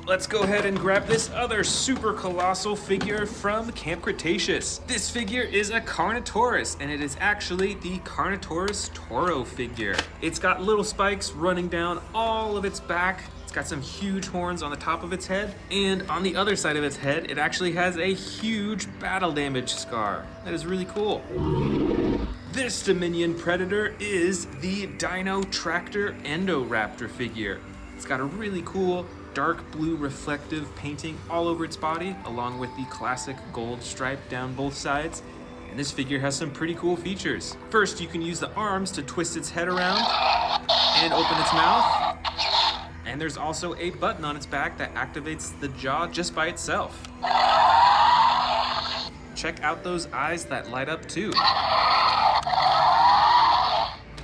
Let's go ahead and grab this other super colossal figure from Camp Cretaceous. This figure is a Carnotaurus, and it is actually the Carnotaurus Toro figure. It's got little spikes running down all of its back. It's got some huge horns on the top of its head, and on the other side of its head, it actually has a huge battle damage scar. That is really cool. This Dominion Predator is the Dino Tractor Endoraptor figure. It's got a really cool dark blue reflective painting all over its body, along with the classic gold stripe down both sides. And this figure has some pretty cool features. First, you can use the arms to twist its head around and open its mouth. And there's also a button on its back that activates the jaw just by itself. Check out those eyes that light up too.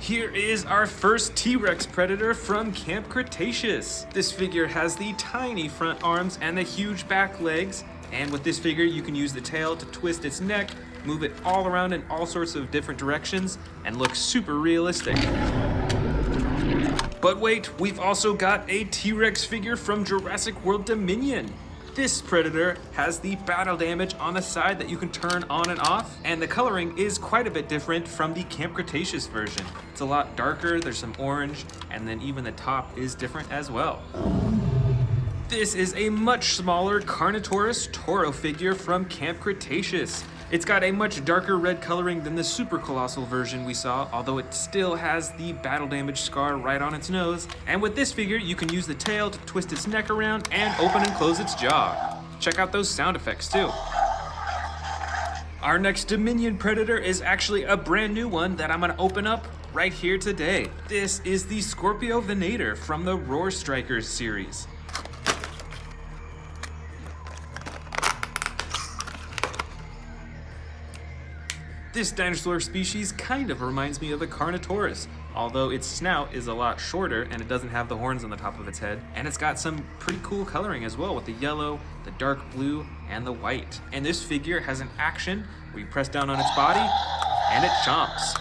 Here is our first T-Rex predator from Camp Cretaceous. This figure has the tiny front arms and the huge back legs. And with this figure, you can use the tail to twist its neck, move it all around in all sorts of different directions, and look super realistic. But wait, we've also got a T-Rex figure from Jurassic World Dominion. This predator has the battle damage on the side that you can turn on and off, and the coloring is quite a bit different from the Camp Cretaceous version. It's a lot darker, there's some orange, and then even the top is different as well. This is a much smaller Carnotaurus Toro figure from Camp Cretaceous. It's got a much darker red coloring than the super colossal version we saw, although it still has the battle damage scar right on its nose. And with this figure, you can use the tail to twist its neck around and open and close its jaw. Check out those sound effects too. Our next Dominion Predator is actually a brand new one that I'm gonna open up right here today. This is the Scorpio Venator from the Roar Strikers series. This dinosaur species kind of reminds me of a Carnotaurus, although its snout is a lot shorter and it doesn't have the horns on the top of its head. And it's got some pretty cool coloring as well, with the yellow, the dark blue, and the white. And this figure has an action where you press down on its body and it chomps.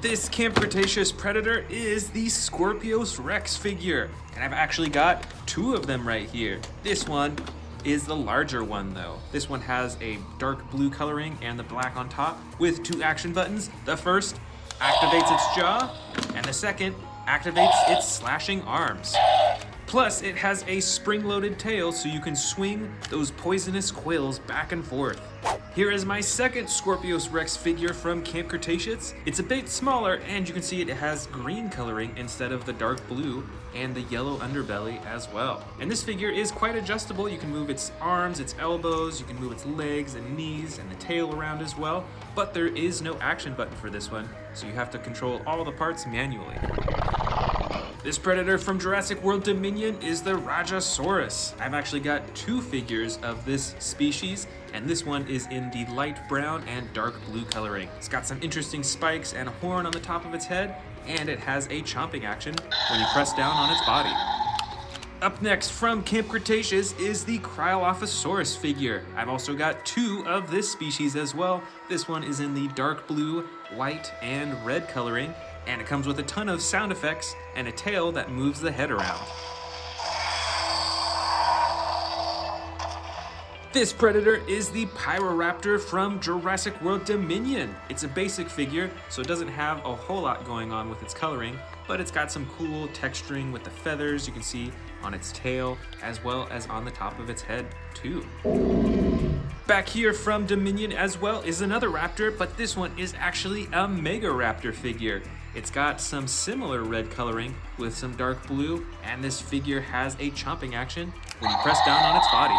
This Camp Cretaceous predator is the Scorpius Rex figure, and I've actually got two of them right here. This one is the larger one though. This one has a dark blue coloring and the black on top with two action buttons. The first activates its jaw, and the second activates its slashing arms. Plus, it has a spring-loaded tail so you can swing those poisonous quills back and forth. Here is my second Scorpius Rex figure from Camp Cretaceous. It's a bit smaller, and you can see it has green coloring instead of the dark blue, and the yellow underbelly as well. And this figure is quite adjustable. You can move its arms, its elbows, you can move its legs and knees and the tail around as well, but there is no action button for this one, so you have to control all the parts manually. This predator from Jurassic World Dominion is the Rajasaurus. I've actually got two figures of this species, and this one is in the light brown and dark blue coloring. It's got some interesting spikes and a horn on the top of its head, and it has a chomping action when you press down on its body. Up next from Camp Cretaceous is the Cryolophosaurus figure. I've also got two of this species as well. This one is in the dark blue, white, and red coloring, and it comes with a ton of sound effects and a tail that moves the head around. This predator is the Pyroraptor from Jurassic World Dominion. It's a basic figure, so it doesn't have a whole lot going on with its coloring, but it's got some cool texturing with the feathers you can see on its tail, as well as on the top of its head too. Back here from Dominion as well is another raptor, but this one is actually a Mega Raptor figure. It's got some similar red coloring with some dark blue, and this figure has a chomping action when you press down on its body.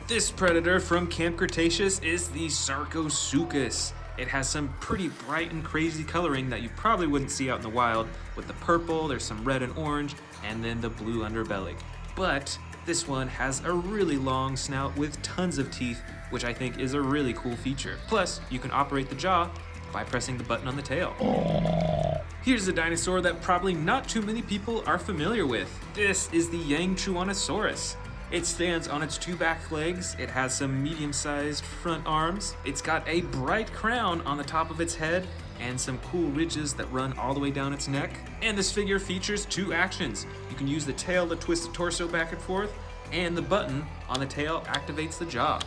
This predator from Camp Cretaceous is the Sarcosuchus. It has some pretty bright and crazy coloring that you probably wouldn't see out in the wild, with the purple, there's some red and orange, and then the blue underbelly. But this one has a really long snout with tons of teeth, which I think is a really cool feature. Plus, you can operate the jaw by pressing the button on the tail. Here's a dinosaur that probably not too many people are familiar with. This is the Yangchuanosaurus. It stands on its two back legs, it has some medium-sized front arms, it's got a bright crown on the top of its head, and some cool ridges that run all the way down its neck. And this figure features two actions. You can use the tail to twist the torso back and forth, and the button on the tail activates the jaw.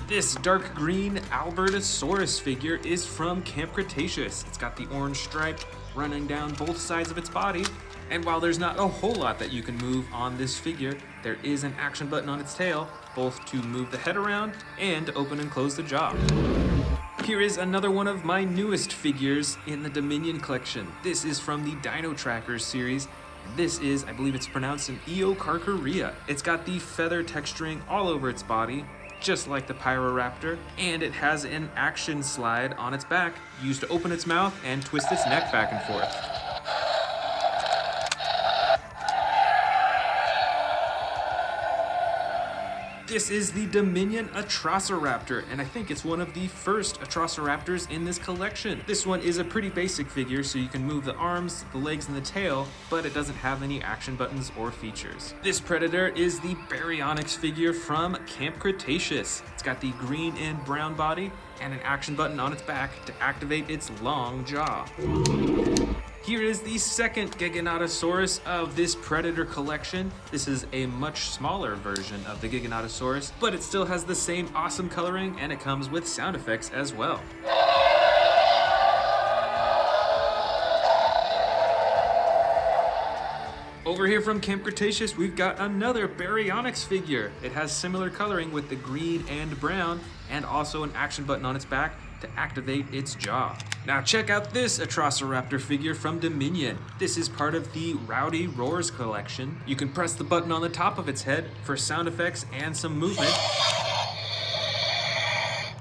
This dark green Albertosaurus figure is from Camp Cretaceous. It's got the orange stripe running down both sides of its body. And while there's not a whole lot that you can move on this figure, there is an action button on its tail, both to move the head around and to open and close the jaw. Here is another one of my newest figures in the Dominion collection. This is from the Dino Trackers series. This is, I believe it's pronounced an Eocarcharia. It's got the feather texturing all over its body, just like the Pyroraptor, and it has an action slide on its back used to open its mouth and twist its neck back and forth. This is the Dominion Atrociraptor, and I think it's one of the first Atrociraptors in this collection. This one is a pretty basic figure, so you can move the arms, the legs, and the tail, but it doesn't have any action buttons or features. This predator is the Baryonyx figure from Camp Cretaceous. It's got the green and brown body, and an action button on its back to activate its long jaw. Here is the second Giganotosaurus of this predator collection. This is a much smaller version of the Giganotosaurus, but it still has the same awesome coloring, and it comes with sound effects as well. Over here from Camp Cretaceous, we've got another Baryonyx figure. It has similar coloring with the green and brown, and also an action button on its back to activate its jaw. Now check out this Atrociraptor figure from Dominion. This is part of the Rowdy Roars collection. You can press the button on the top of its head for sound effects and some movement.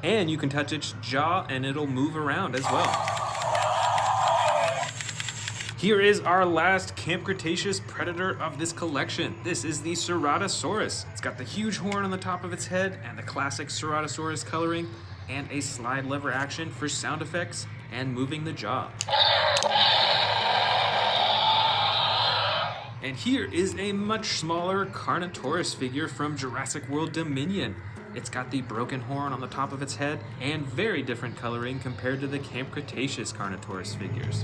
And you can touch its jaw and it'll move around as well. Here is our last Camp Cretaceous predator of this collection. This is the Ceratosaurus. It's got the huge horn on the top of its head and the classic Ceratosaurus coloring, and a slide lever action for sound effects and moving the jaw. And here is a much smaller Carnotaurus figure from Jurassic World Dominion. It's got the broken horn on the top of its head and very different coloring compared to the Camp Cretaceous Carnotaurus figures.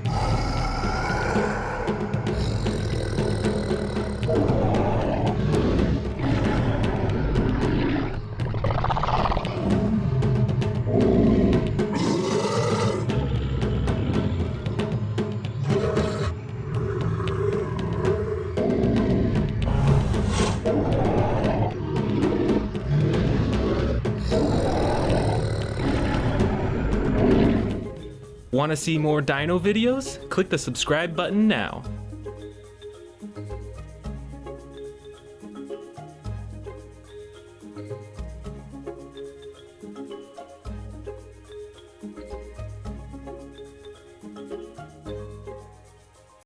Want to see more dino videos? Click the subscribe button now.